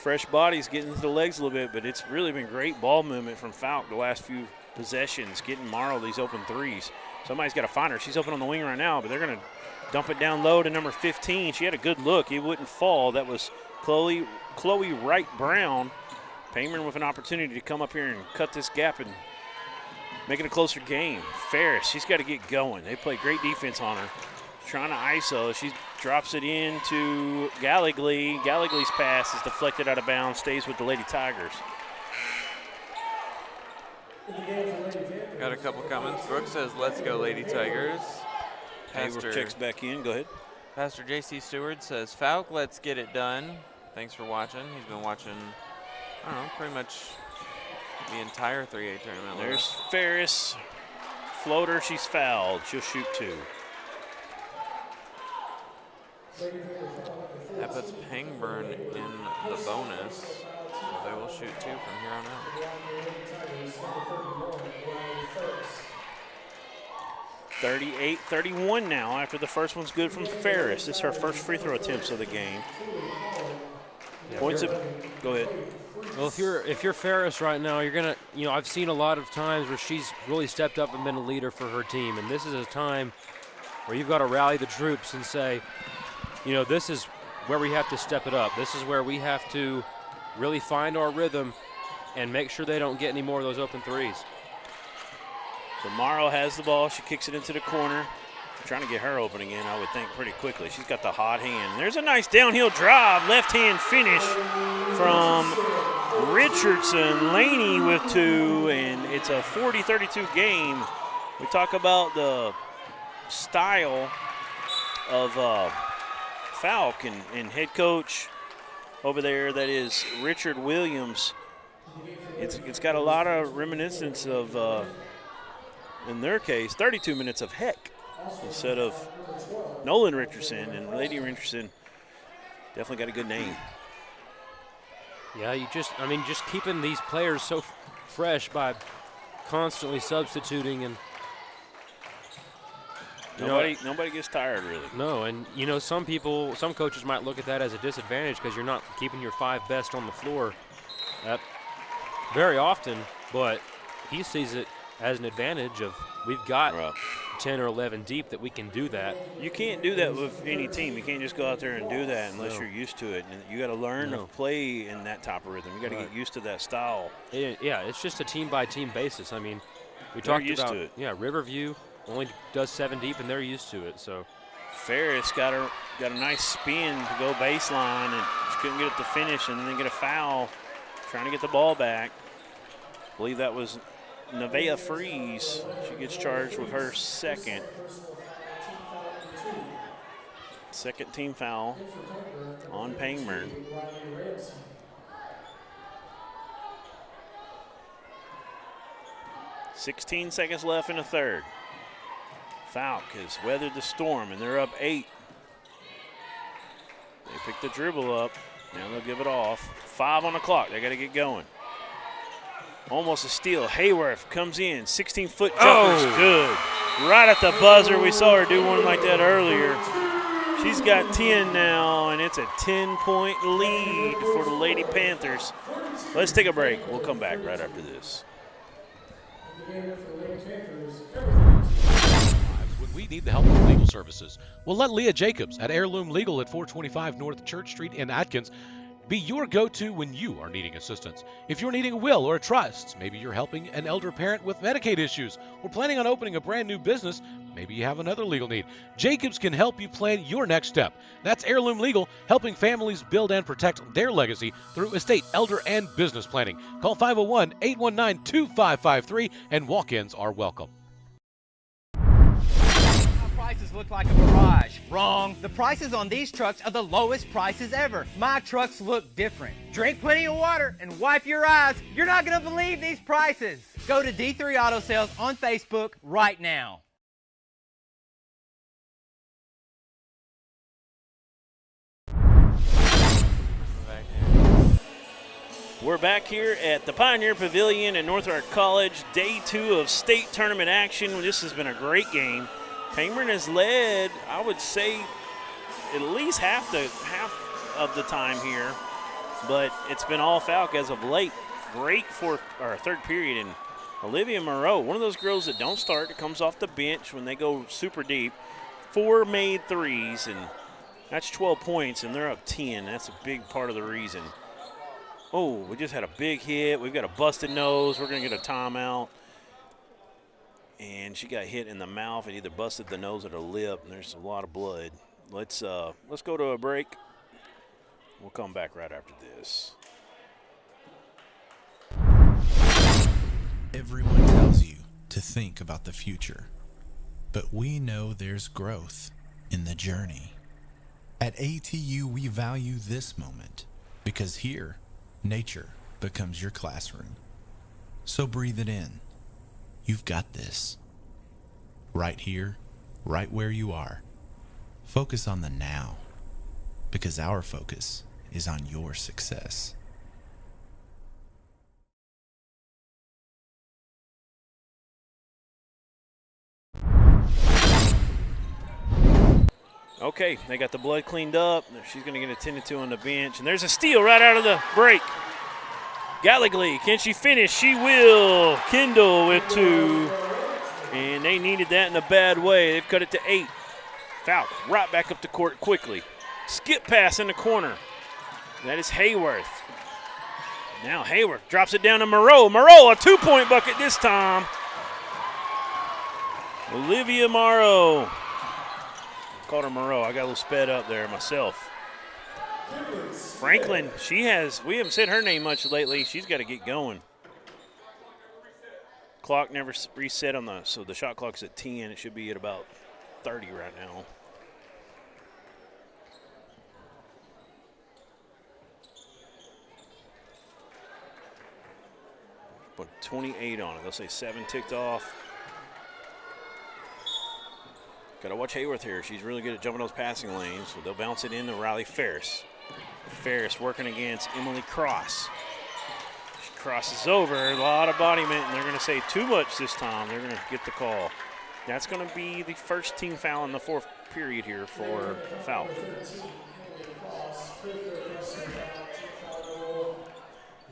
A: fresh bodies getting into the legs a little bit, but it's really been great ball movement from Fouke the last few possessions, getting Morrow these open threes. Somebody's got to find her. She's open on the wing right now, but they're going to dump it down low to number 15. She had a good look. It wouldn't fall. That was Chloe Wright-Brown. Pangburn with an opportunity to come up here and cut this gap and make it a closer game. Ferris, she's got to get going. They play great defense on her. Trying to ISO. She drops it in to Gallegly. Gallegly's pass is deflected out of bounds, stays with the Lady Tigers.
F: Got a couple comments. Brooke says, let's go, Lady Tigers.
A: Hayward checks back in. Go ahead.
F: Pastor J.C. Stewart says, Fouke, let's get it done. Thanks for watching. He's been watching, I don't know, pretty much the entire 3A tournament.
A: There's Ferris. Floater, she's fouled. She'll shoot 2.
F: That puts Pangburn in the bonus. So they will shoot 2 from here on out.
A: 38-31 now after the first one's good from Ferris. This is her first free throw attempts of the game. Points it. Go ahead.
B: Well, if you're Ferris right now, you're gonna, I've seen a lot of times where she's really stepped up and been a leader for her team, and this is a time where you've got to rally the troops and say, this is where we have to step it up. This is where we have to really find our rhythm and make sure they don't get any more of those open threes.
A: So Morrow has the ball. She kicks it into the corner. Trying to get her open again, I would think, pretty quickly. She's got the hot hand. There's a nice downhill drive, left-hand finish from Richardson. Laney with 2, and it's a 40-32 game. We talk about the style of Fouke and head coach over there, that is Richard Williams. It's got a lot of reminiscence of, in their case, 32 minutes of heck instead of Nolan Richardson, and Lady Richardson definitely got a good name.
B: Yeah, just keeping these players so fresh by constantly substituting, and
A: nobody gets tired, really.
B: No, and some coaches might look at that as a disadvantage because you're not keeping your 5 best on the floor very often, but he sees it as an advantage of we've got 10 or 11 deep that we can do that.
A: You can't do that with any team. You can't just go out there and do that unless you're used to it. And you got to learn to play in that type of rhythm. You got to get used to that style.
B: It's just a team-by-team basis. I mean, we talked
A: used
B: about
A: to it.
B: Yeah, Riverview only does 7 deep, and they're used to it. So
A: Ferris got a nice spin to go baseline, and she couldn't get it to finish, and then get a foul trying to get the ball back. I believe that was Nevaeh Freeze. She gets charged with her second team foul on Pangburn. .16 seconds left in the third. Fouke has weathered the storm, and they're up 8. They pick the dribble up. Now they'll give it off. 5 on the clock. They got to get going. Almost a steal. Hayworth comes in. 16-foot jumper's good. Right at the buzzer. We saw her do one like that earlier.
C: She's got 10 now, and it's a 10-point lead for the Lady Panthers. Let's take a break. We'll come back right after this.
H: When we need the help of legal services, well, let Leah Jacobs at Heirloom Legal at 425 North Church Street in Atkins be your go-to when you are needing assistance. If you're needing a will or a trust, maybe you're helping an elder parent with Medicaid issues, or planning on opening a brand new business, maybe you have another legal need. Jacobs can help you plan your next step. That's Heirloom Legal, helping families build and protect their legacy through estate, elder, and business planning. Call 501-819-2553, and walk-ins are welcome.
E: Prices look like a mirage. Wrong. The prices on these trucks are the lowest prices ever. My trucks look different. Drink plenty of water and wipe your eyes. You're not going to believe these prices. Go to D3 Auto Sales on Facebook right now.
C: We're back here at the Pioneer Pavilion at Northward College, day 2 of state tournament action. This has been a great game. Pangburn has led, I would say, at least half of the time here, but it's been all Fouke as of late. Great third period, and Olivia Moreau, one of those girls that don't start, that comes off the bench when they go super deep. 4 made threes, and that's 12 points, and they're up 10. That's a big part of the reason. Oh, we just had a big hit. We've got a busted nose. We're going to get a timeout. And she got hit in the mouth and either busted the nose or the lip, and there's a lot of blood. Let's go to a break. We'll come back right after this.
G: Everyone tells you to think about the future, but we know there's growth in the journey. At ATU, we value this moment because here, nature becomes your classroom. So breathe it in. You've got this. Right here, right where you are. Focus on the now, because our focus is on your success.
C: Okay, they got the blood cleaned up. She's going to get attended to on the bench. And there's a steal right out of the break. Gallagly, can she finish? She will. Kendall with 2. And they needed that in a bad way. They've cut it to 8. Fouke right back up the court quickly. Skip pass in the corner. That is Hayworth. Now Hayworth drops it down to Moreau. Moreau, a 2-point bucket this time. Olivia Moreau. Called her Moreau. I got a little sped up there myself. Franklin, we haven't said her name much lately. She's got to get going. Clock never reset so the shot clock's at 10. It should be at about 30 right now. Put 28 on it. They'll say 7 ticked off. Got to watch Hayworth here. She's really good at jumping those passing lanes, so they'll bounce it in to Riley Ferris. Ferris working against Emily Cross. She crosses over, a lot of embodiment, and they're going to say too much this time. They're going to get the call. That's going to be the first team foul in the 4th period here for Fouke.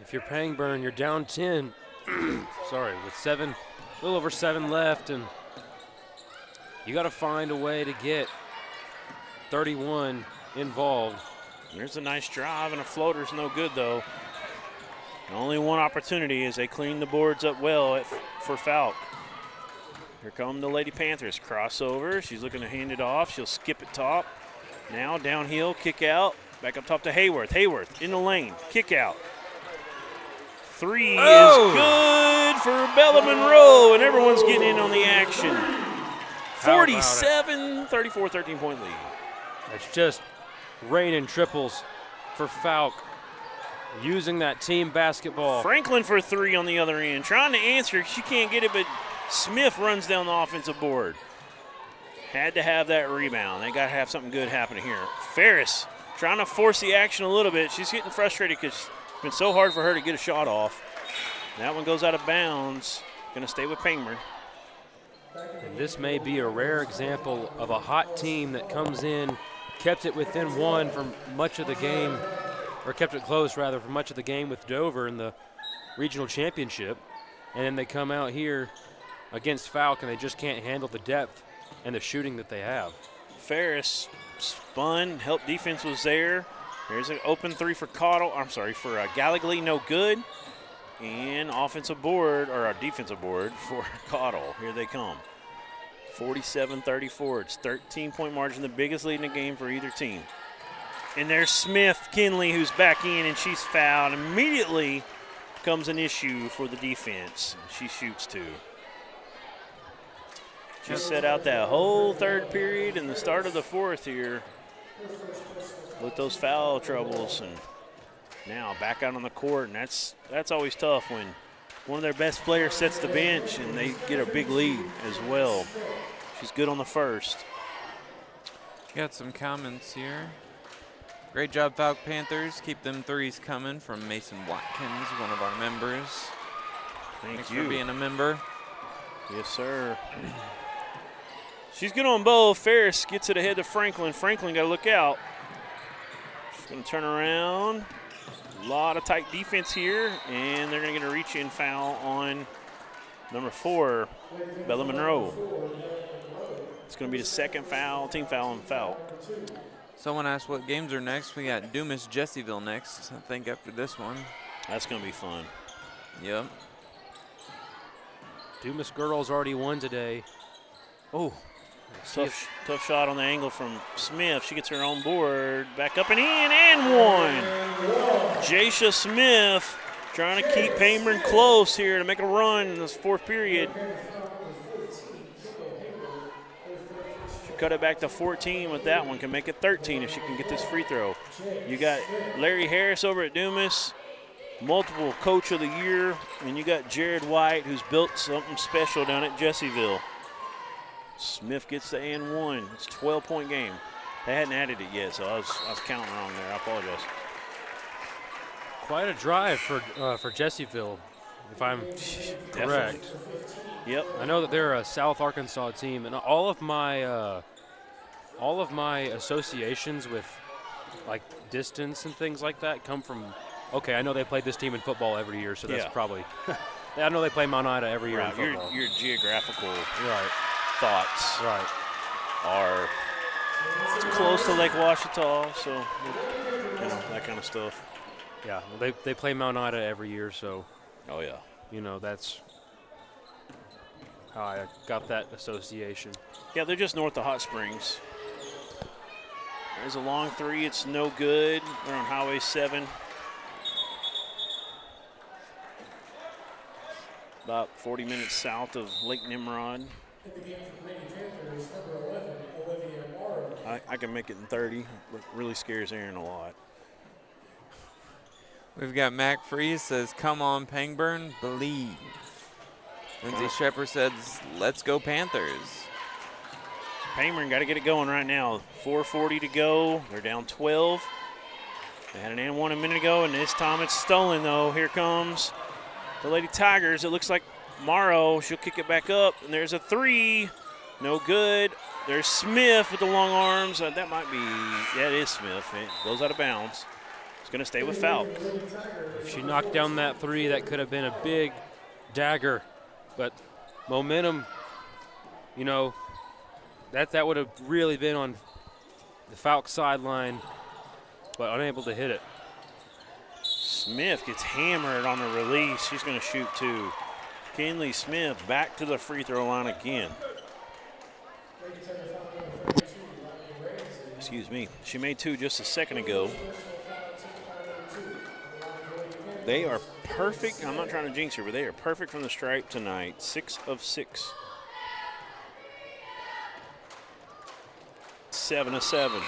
B: If you're Pangburn, you're down 10. Sorry, with a little over 7 left, and you got to find a way to get 31 involved.
C: There's a nice drive, and a floater's no good, though. Only one opportunity as they clean the boards up well for Fouke. Here come the Lady Panthers. Crossover. She's looking to hand it off. She'll skip it top. Now downhill, kick out. Back up top to Hayworth. Hayworth in the lane. Kick out. 3 is good for Bella Monroe, and everyone's getting in on the action. 47-34, 13-point lead.
B: It's just raining triples for Fouke, using that team basketball.
C: Franklin for 3 on the other end. Trying to answer. She can't get it, but Smith runs down the offensive board. Had to have that rebound. They got to have something good happening here. Ferris trying to force the action a little bit. She's getting frustrated because it's been so hard for her to get a shot off. That one goes out of bounds. Going to stay with Pangburn.
B: And this may be a rare example of a hot team that comes in kept it within one for much of the game, or kept it close rather for much of the game with Dover in the regional championship, and then they come out here against Fouke and they just can't handle the depth and the shooting that they have.
A: Ferris spun, help defense was there. There's an open three for Gallagly, no good. And offensive board, or a defensive board for Cottle. Here they come. 47-34. It's 13-point margin, the biggest lead in the game for either team. And there's Smith Kinley, who's back in, and she's fouled. Immediately becomes an issue for the defense. She shoots two. She set out that whole third period and the start of the fourth here with those foul troubles, and now back out on the court, and that's always tough when one of their best players sets the bench and they get a big lead as well. She's good on the first.
F: Got some comments here. Great job, Fouke Panthers. Keep them threes coming from Mason Watkins, one of our members. Thanks for being a member.
A: Yes, sir. She's good on both. Ferris gets it ahead to Franklin. Franklin got to look out. She's going to turn around. A lot of tight defense here, and they're going to get a reach-in foul on number 4, Bella Monroe. It's going to be the second foul, team foul on Fouke.
F: Someone asked what games are next. We got Dumas Jessieville next, I think, after this one.
A: That's going to be fun.
F: Yep.
B: Dumas girls already won today.
A: Oh, tough shot on the angle from Smith. She gets her own board. Back up and in, and one. Jasha Smith trying to keep Pangburn close here to make a run in this fourth period. She cut it back to 14 with that one. Can make it 13 if she can get this free throw. You got Larry Harris over at Dumas, multiple coach of the year, and you got Jared White, who's built something special down at Jessieville. Smith gets the and one. It's a 12-point game. They hadn't added it yet, so I was counting wrong there. I apologize.
B: Quite a drive for Jessieville, if I'm correct.
A: Yep.
B: I know that they're a South Arkansas team, and all of my associations with like distance and things like that come from. Okay, I know they played this team in football every year, so that's probably. I know they play Mount Ida every year in football.
A: Your geographical
B: thoughts
A: are it's close to Lake Ouachita, so that kind of stuff.
B: Yeah, well, they play Mount Ida every year, so.
A: Oh yeah.
B: That's how I got that association.
A: Yeah, they're just north of Hot Springs. There's a long three. It's no good. They're on Highway 7. About 40 minutes south of Lake Nimrod. I can make it in 30, but really scares Aaron a lot.
F: We've got Mac Freeze says, come on, Pangburn, believe. Lindsay Shepard says, let's go Panthers.
A: Pangburn got to get it going right now. 4:40 to go. They're down 12. They had an and one a minute ago, and this time it's stolen, though. Here comes the Lady Tigers. It looks like Morrow. She'll kick it back up, and there's a three. No good. There's Smith with the long arms. That might be, it is Smith. It goes out of bounds. It's going to stay with Fouke.
B: If she knocked down that three, that could have been a big dagger. But momentum, that would have really been on the Fouke sideline, but unable to hit it.
A: Smith gets hammered on the release. She's going to shoot two. Kinley Smith back to the free throw line again. Excuse me. She made two just a second ago. They are perfect. I'm not trying to jinx her, but they are perfect from the stripe tonight. 6 of 6. 7 of 7.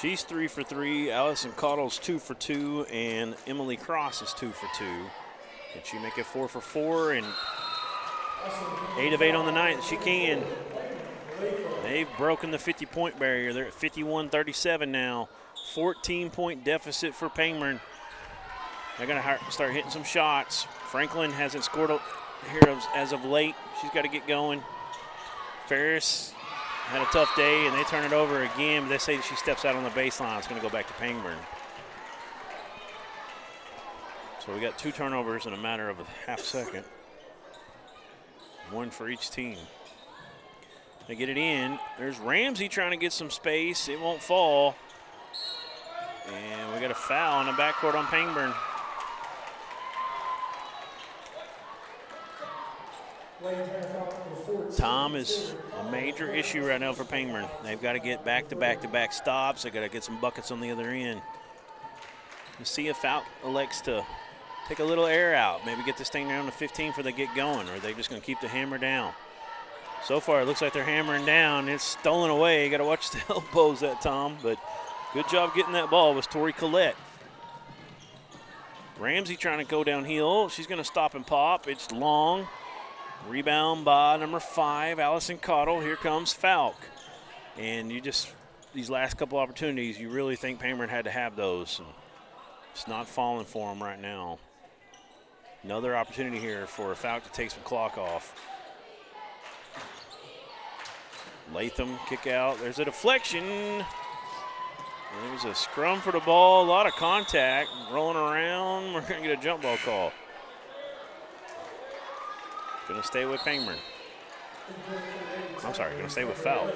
A: She's 3 for 3. Allison Cottle's 2 for 2, and Emily Cross is 2 for 2. Can she make it 4 for 4 and 8 of 8 on the night? She can. They've broken the 50-point barrier. They're at 51-37 now. 14-point deficit for Pangburn. They're going to start hitting some shots. Franklin hasn't scored here as of late. She's got to get going. Ferris had a tough day, and they turn it over again, but they say she steps out on the baseline. It's going to go back to Pangburn. So we got 2 turnovers in a matter of a half second. 1 for each team. They get it in. There's Ramsey trying to get some space. It won't fall. And we got a foul on the backcourt on Pangburn. Tom is a major issue right now for Pangburn. They've got to get back-to-back-to-back stops. They've got to get some buckets on the other end. You see if Fouke elects to take a little air out, maybe get this thing down to 15 before they get going, or are they just going to keep the hammer down? So far, it looks like they're hammering down. It's stolen away. You got to watch the elbows that Tom, but good job getting that ball was Tori Collette. Ramsey trying to go downhill. She's going to stop and pop. It's long. Rebound by number 5, Allison Cottle. Here comes Fouke. And you just, these last couple opportunities, you really think Pangburn had to have those. And it's not falling for them right now. Another opportunity here for Fouke to take some clock off. Latham kick out. There's a deflection. There's a scrum for the ball. A lot of contact. Rolling around. We're going to get a jump ball call. Going to stay with Pangburn. I'm sorry, going to stay with Fouke.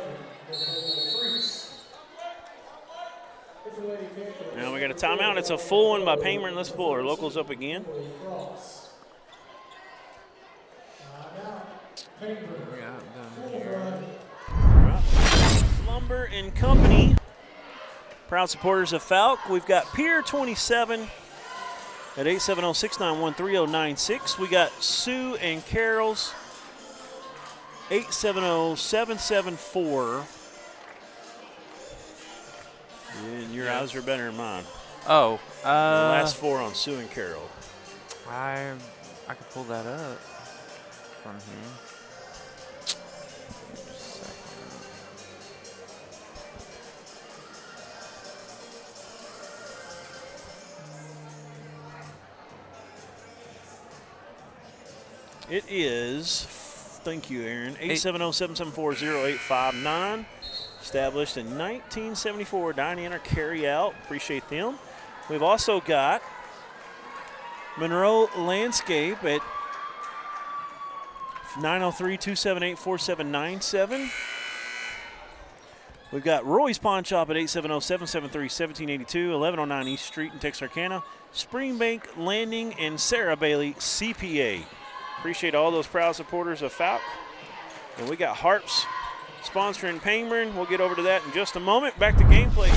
A: Now we got a timeout. It's a full one by Pangburn. Let's pull our locals up again. Lumber and Company, proud supporters of Fouke. We've got Pier 27 at 870-691-3096. We got Sue and Carol's 870-774. And your eyes are better than mine.
F: Oh.
A: The last 4 on Sue and Carol.
F: I could pull that up from here.
A: It is, thank you, Aaron, 870-774-0859. Established in 1974, Diane or Carry Out. Appreciate them. We've also got Monroe Landscape at 903-278-4797. We've got Roy's Pawn Shop at 870-773-1782, 1109 East Street in Texarkana. Springbank Landing and Sarah Bailey, CPA. Appreciate all those proud supporters of Fouke. And we got Harps sponsoring Pangburn. We'll get over to that in just a moment. Back to gameplay.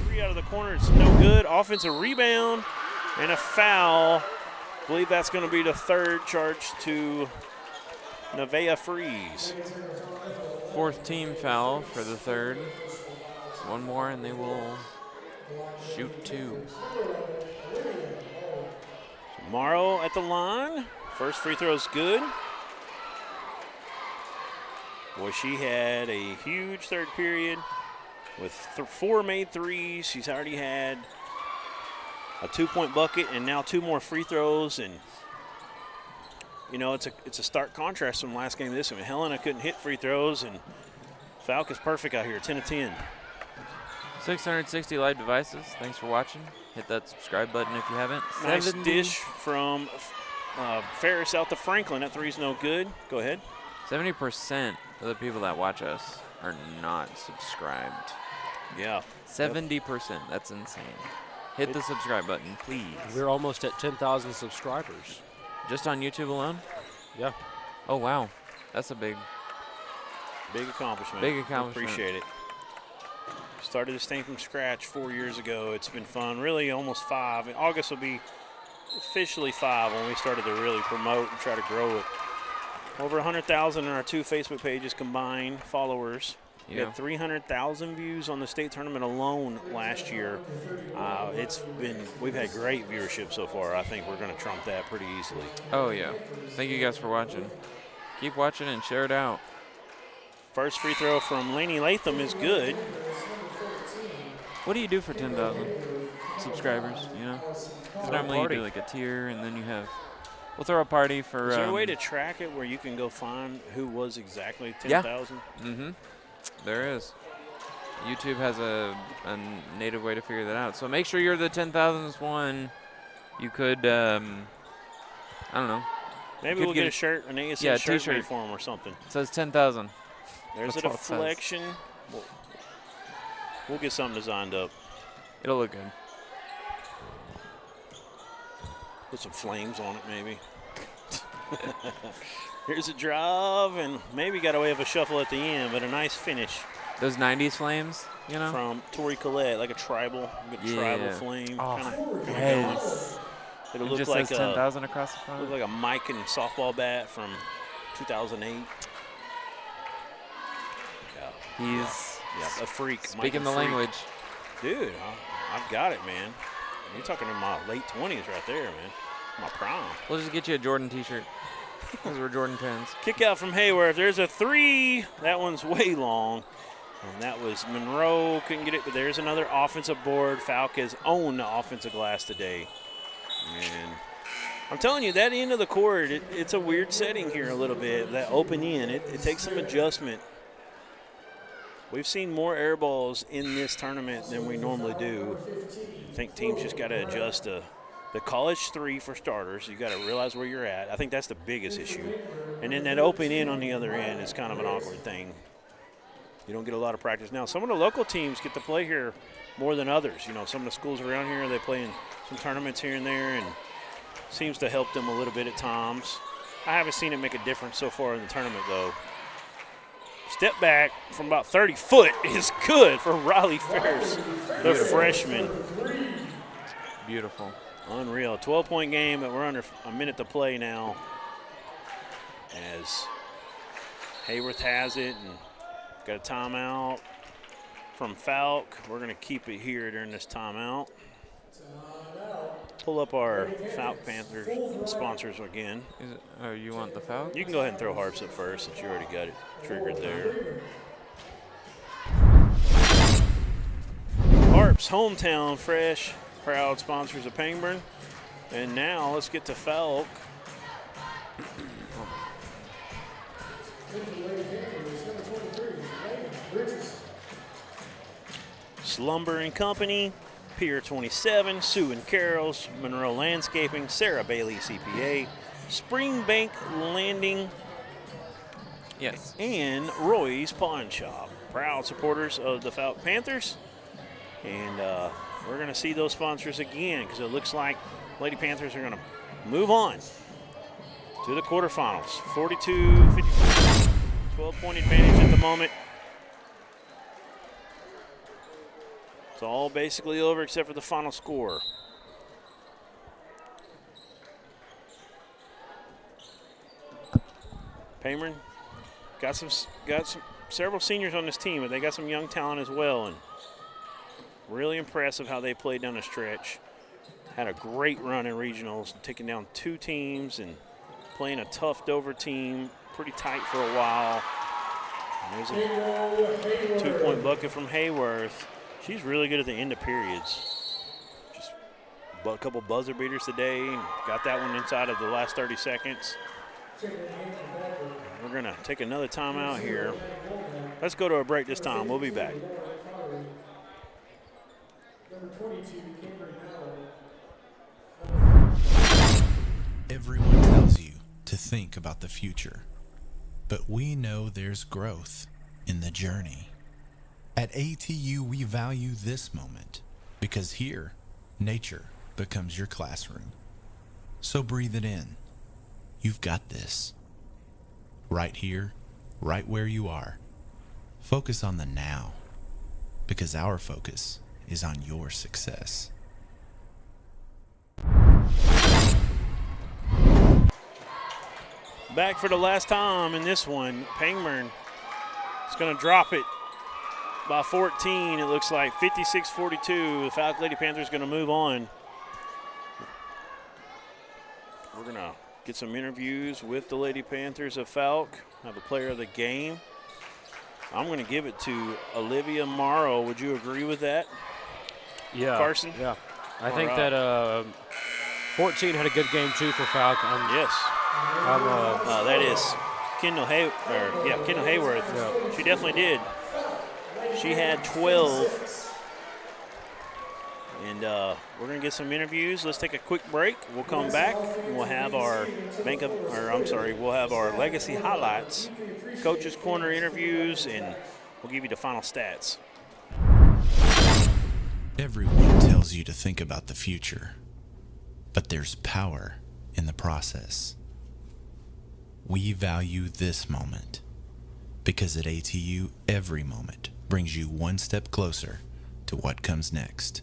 A: 3 out of the corner. It's no good. Offensive rebound and a foul. I believe that's going to be the 3rd charge to Nevaeh Freeze.
F: 4th team foul for the 3rd. 1 more and they will shoot 2.
A: Morrow at the line. First free throw is good. Boy, she had a huge 3rd period with 4 made threes. She's already had a 2-point bucket and now 2 more free throws. And you know, it's a stark contrast from last game to this one. Helena couldn't hit free throws, and Fouke is perfect out here, 10 of 10.
F: 660 live devices. Thanks for watching. Hit that subscribe button if you haven't.
A: Nice dish from Ferris out to Franklin. That 3's no good. Go ahead.
F: 70% of the people that watch us are not subscribed.
A: Yeah.
F: 70%. That's insane. Hit the subscribe button, please.
B: We're almost at 10,000 subscribers.
F: Just on YouTube alone?
B: Yeah.
F: Oh, wow. That's a big
A: accomplishment.
F: Big accomplishment.
A: Appreciate it. Started this thing from scratch 4 years ago. It's been fun. Really almost 5. In August will be officially 5 when we started to really promote and try to grow it. Over 100,000 in our 2 Facebook pages combined followers. We had 300,000 views on the state tournament alone last year. We've had great viewership so far. I think we're going to trump that pretty easily.
F: Oh, yeah. Thank you guys for watching. Keep watching and share it out.
A: First free throw from Lainey Latham is good.
F: What do you do for 10,000 subscribers, you know? Normally you do like a tier and then you have We'll throw a party for.
A: Is there a way to track it where you can go find who was exactly 10,000?
F: Yeah. Mm-hmm. There is. YouTube has a native way to figure that out. So make sure you're the 10,000th one. You could, I don't know.
A: Maybe we'll get a shirt, an ASN shirt
F: T-shirt
A: made for him or something.
F: It says 10,000.
A: There's a deflection. We'll get something designed up.
F: It'll look good.
A: Put some flames on it, maybe. Here's a drive, and maybe got away with a shuffle at the end, but a nice finish.
F: Those 90s flames, you know?
A: From Tori Collette, like a tribal, tribal flame.
F: Oh, yes.
A: It'll look
F: just
A: like
F: says 10,000 across the front.
A: Look like a Mike and softball bat from 2008. Yeah.
F: He's
A: a freak.
F: Speaking the language.
A: Dude, I've got it, man. You're talking in my late 20s right there, man. My prime.
F: We'll just get you a Jordan T-shirt because we're Jordan fans.
A: Kick out from Hayworth. There's a 3. That one's way long. And that was Monroe. Couldn't get it, but there's another offensive board. Fouke has owned the offensive glass today. And I'm telling you, that end of the court, it's a weird setting here a little bit. That open end, it takes some adjustment. We've seen more air balls in this tournament than we normally do. I think teams just got to adjust to the college 3 for starters. You got to realize where you're at. I think that's the biggest issue. And then that open end on the other end is kind of an awkward thing. You don't get a lot of practice. Now, some of the local teams get to play here more than others. You know, some of the schools around here, they play in some tournaments here and there, and seems to help them a little bit at times. I haven't seen it make a difference so far in the tournament, though. Step back from about 30 foot is good for Riley Ferris, the freshman.
F: Beautiful.
A: Unreal. 12-point game, but we're under a minute to play now as Hayworth has it and got a timeout from Fouke. We're going to keep it here during this timeout. Pull up our Fouke Panthers sponsors again.
F: You want the Fouke?
A: You can go ahead and throw Harps up first since you already got it triggered there. Harps, hometown, fresh, proud sponsors of Pangburn. And now let's get to Fouke. Slumber and Company, Pier 27, Sue and Carol's, Monroe Landscaping, Sarah Bailey CPA, Springbank Landing,
F: yes,
A: and Roy's Pawn Shop. Proud supporters of the Fouke Panthers. And we're going to see those sponsors again because it looks like Lady Panthers are going to move on to the quarterfinals. 42-54, 12-point advantage at the moment. It's all basically over except for the final score. Pangburn got several seniors on this team, but they got some young talent as well, and really impressive how they played down the stretch. Had a great run in regionals, taking down 2 teams and playing a tough Dover team, pretty tight for a while. And there's a 2-point bucket from Hayworth. She's really good at the end of periods. Just a couple buzzer beaters today. Got that one inside of the last 30 seconds. We're going to take another timeout here. Let's go to a break this time. We'll be back.
G: Everyone tells you to think about the future, but we know there's growth in the journey. At ATU, we value this moment because here, nature becomes your classroom. So breathe it in. You've got this. Right here, right where you are. Focus on the now, because our focus is on your success.
A: Back for the last time in this one. Pangburn is going to drop it by 14. It looks like 56-42. The Fouke Lady Panthers going to move on. We're going to get some interviews with the Lady Panthers of Fouke. Have a player of the game. I'm going to give it to Olivia Morrow. Would you agree with that?
B: Yeah.
A: Carson?
B: Yeah. I think that 14 had a good game too for Fouke.
A: Yes. That is Kendall Hayworth.
B: Yeah.
A: She definitely did. She had 12. And we're going to get some interviews. Let's take a quick break. We'll come back. And we'll have our we'll have our legacy highlights, coaches corner interviews, and we'll give you the final stats.
G: Everyone tells you to think about the future, but there's power in the process. We value this moment because at ATU, every moment brings you one step closer to what comes next.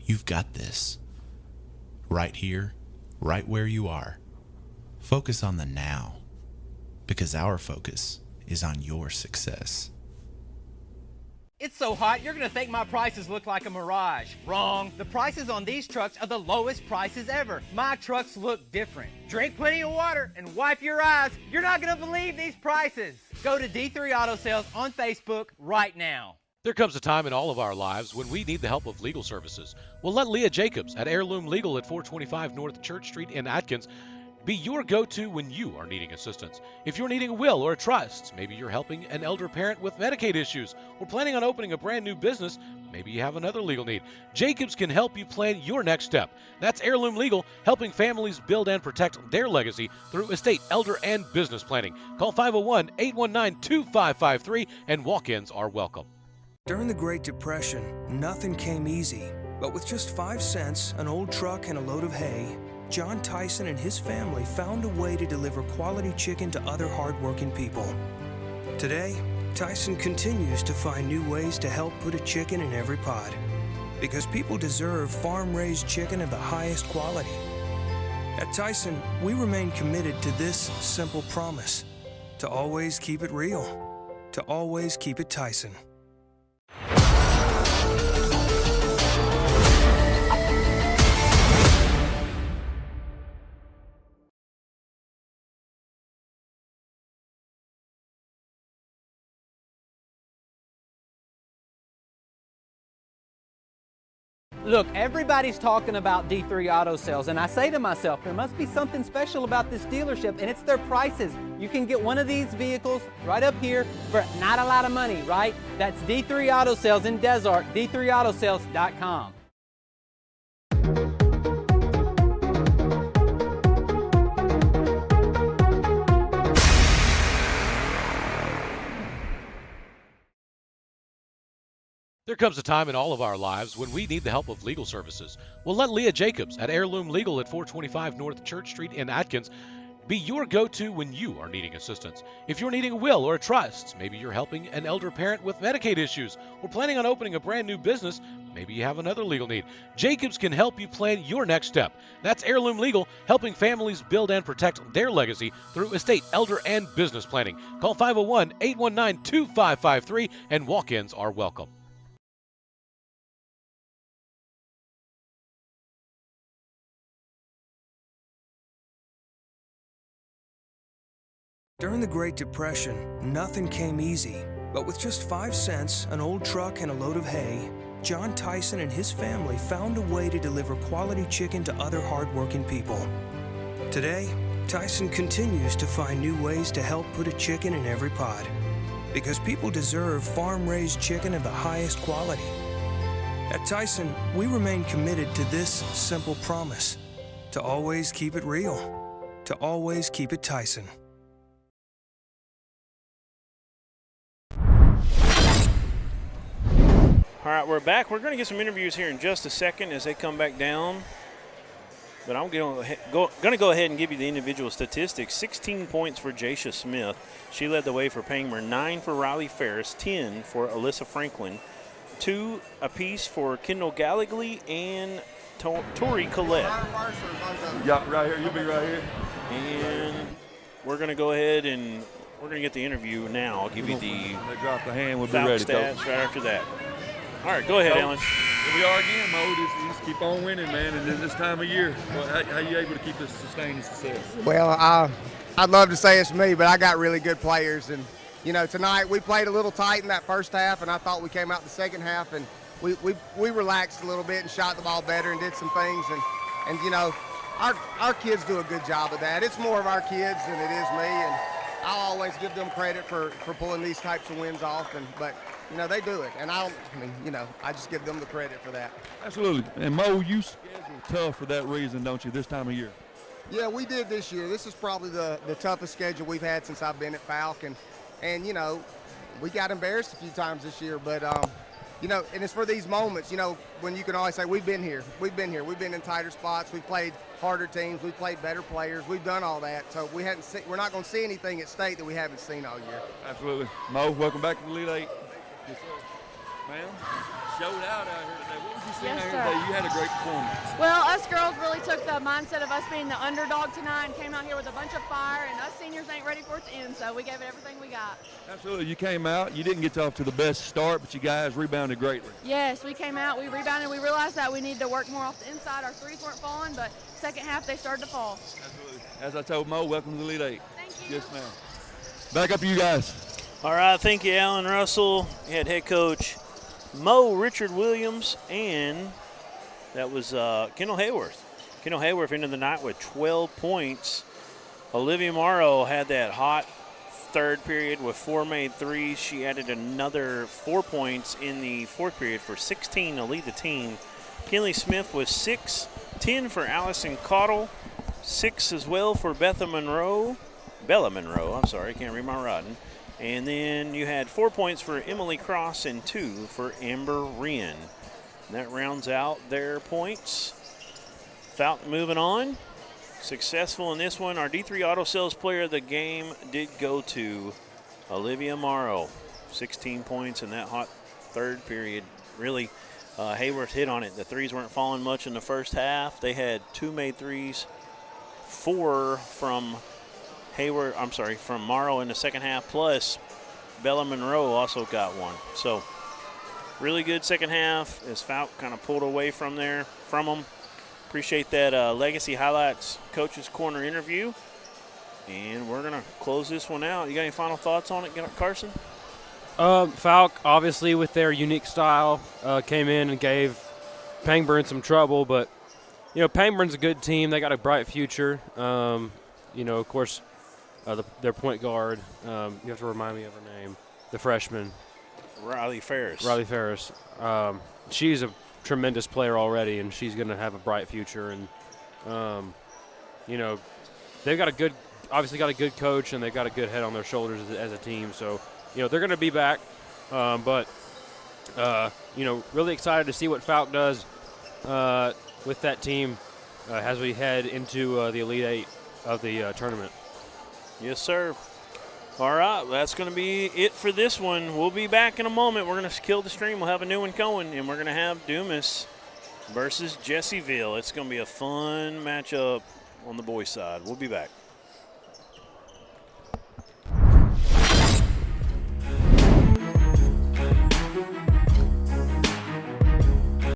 G: You've got this. Right here, right where you are. Focus on the now, because our focus is on your success.
E: It's so hot, you're gonna think my prices look like a mirage. Wrong. The prices on these trucks are the lowest prices ever. My trucks look different. Drink plenty of water and wipe your eyes. You're not gonna believe these prices. Go to D3 Auto Sales on Facebook right now.
H: There comes a time in all of our lives when we need the help of legal services. Well, let Leah Jacobs at Heirloom Legal at 425 North Church Street in Atkins be your go-to when you are needing assistance. If you're needing a will or a trust, maybe you're helping an elder parent with Medicaid issues, or planning on opening a brand new business, maybe you have another legal need. Jacobs can help you plan your next step. That's Heirloom Legal, helping families build and protect their legacy through estate, elder, and business planning. Call 501-819-2553, and walk-ins are welcome.
D: During the Great Depression, nothing came easy. But with just 5 cents, an old truck, and a load of hay, John Tyson and his family found a way to deliver quality chicken to other hardworking people. Today, Tyson continues to find new ways to help put a chicken in every pot. Because people deserve farm-raised chicken of the highest quality. At Tyson, we remain committed to this simple promise: to always keep it real, to always keep it Tyson.
E: Look, everybody's talking about D3 Auto Sales, and I say to myself, there must be something special about this dealership, and it's their prices. You can get one of these vehicles right up here for not a lot of money, right? That's D3 Auto Sales in Desart, d3autosales.com.
H: There comes a time in all of our lives when we need the help of legal services. Well, let Leah Jacobs at Heirloom Legal at 425 North Church Street in Atkins be your go-to when you are needing assistance. If you're needing a will or a trust, maybe you're helping an elder parent with Medicaid issues, or planning on opening a brand new business, maybe you have another legal need. Jacobs can help you plan your next step. That's Heirloom Legal, helping families build and protect their legacy through estate, elder, and business planning. Call 501-819-2553, and walk-ins are welcome.
D: During the Great Depression, nothing came easy. But with just 5 cents, an old truck, and a load of hay, John Tyson and his family found a way to deliver quality chicken to other hardworking people. Today, Tyson continues to find new ways to help put a chicken in every pot. Because people deserve farm-raised chicken of the highest quality. At Tyson, we remain committed to this simple promise: to always keep it real, to always keep it Tyson.
A: All right, we're back. We're going to get some interviews here in just a second as they come back down. But I'm going to go ahead and give you the individual statistics. 16 points for Jaisha Smith. She led the way for Pangburn. 9 for Riley Ferris. 10 for Alyssa Franklin. 2 apiece for Kendall Gallagly and Tori Collette.
I: Yeah, right here. You'll be right here.
A: And we're going to go ahead and we're going to get the interview now. I'll give you the
I: They drop the hand. We'll be
A: Fouke
I: ready,
A: stats
I: Coach.
A: right after that. All right, go ahead,
I: Coach,
A: Alan.
I: Here we are again, Mo. Just keep on winning, man. And this time of year, how you able to keep this sustained success?
J: Well, I'd love to say it's me, but I got really good players. And, you know, tonight we played a little tight in that first half, and I thought we came out the second half, and we relaxed a little bit and shot the ball better and did some things. And, you know, our kids do a good job of that. It's more of our kids than it is me, and I'll always give them credit for pulling these types of wins off. But, you know, they do it. And I just give them the credit for that.
I: Absolutely. And Mo, you schedule tough for that reason, don't you, this time of year?
J: Yeah, we did this year. This is probably the toughest schedule we've had since I've been at Fouke. And you know, we got embarrassed a few times this year. But, you know, and it's for these moments, you know, when you can always say, we've been here. We've been here. We've been in tighter spots. We've played harder teams. We've played better players. We've done all that. So we're not going to see anything at state that we haven't seen all year.
I: Absolutely. Mo, welcome back to the Elite Eight. Yes, sir. Ma'am, showed out here today. What was you seeing out here today? You had a great performance.
K: Well, us girls really took the mindset of us being the underdog tonight and came out here with a bunch of fire, and us seniors ain't ready for it to end, so we gave it everything we got.
I: Absolutely. You came out. You didn't get off to the best start, but you guys rebounded greatly.
K: Yes, we came out, we rebounded, we realized that we needed to work more off the inside. Our threes weren't falling, but second half they started to fall.
I: Absolutely. As I told Mo, welcome to the Elite Eight.
K: Thank you.
I: Yes, ma'am. Back up to you guys.
A: All right, thank you, Alan Russell. You had head coach Mo Richard Williams, and that was Kendall Hayworth. Kendall Hayworth ended the night with 12 points. Olivia Morrow had that hot third period with 4 made threes. She added another 4 points in the fourth period for 16 to lead the team. Kinley Smith was 6, 10 for Allison Cottle, 6 as well for Bella Monroe, can't read my writing. And then you had 4 points for Emily Cross and 2 for Amber Wren. And that rounds out their points. Fouke moving on. Successful in this one. Our D3 Auto Sales Player of the game did go to Olivia Morrow. 16 points in that hot third period. Really, Hayworth hit on it. The threes weren't falling much in the first half. They had 2 made threes, 4 from from Morrow in the second half, plus Bella Monroe also got 1. So really good second half as Fouke kind of pulled away from them. Appreciate that Legacy Highlights Coach's Corner interview. And we're going to close this one out. You got any final thoughts on it, Carson?
B: Fouke, obviously, with their unique style, came in and gave Pangburn some trouble. But, you know, Pangburn's a good team. They got a bright future. You know, of course, their point guard, you have to remind me of her name, the freshman.
A: Riley Ferris.
B: She's a tremendous player already, and she's going to have a bright future. And, you know, they've got obviously got a good coach, and they've got a good head on their shoulders as a team. So, you know, they're going to be back. But, you know, really excited to see what Fouke does with that team as we head into the Elite Eight of the tournament.
A: Yes, sir. All right, that's going to be it for this one. We'll be back in a moment. We're going to kill the stream. We'll have a new one going, and we're going to have Dumas versus Jessieville. It's going to be a fun matchup on the boys' side. We'll be back.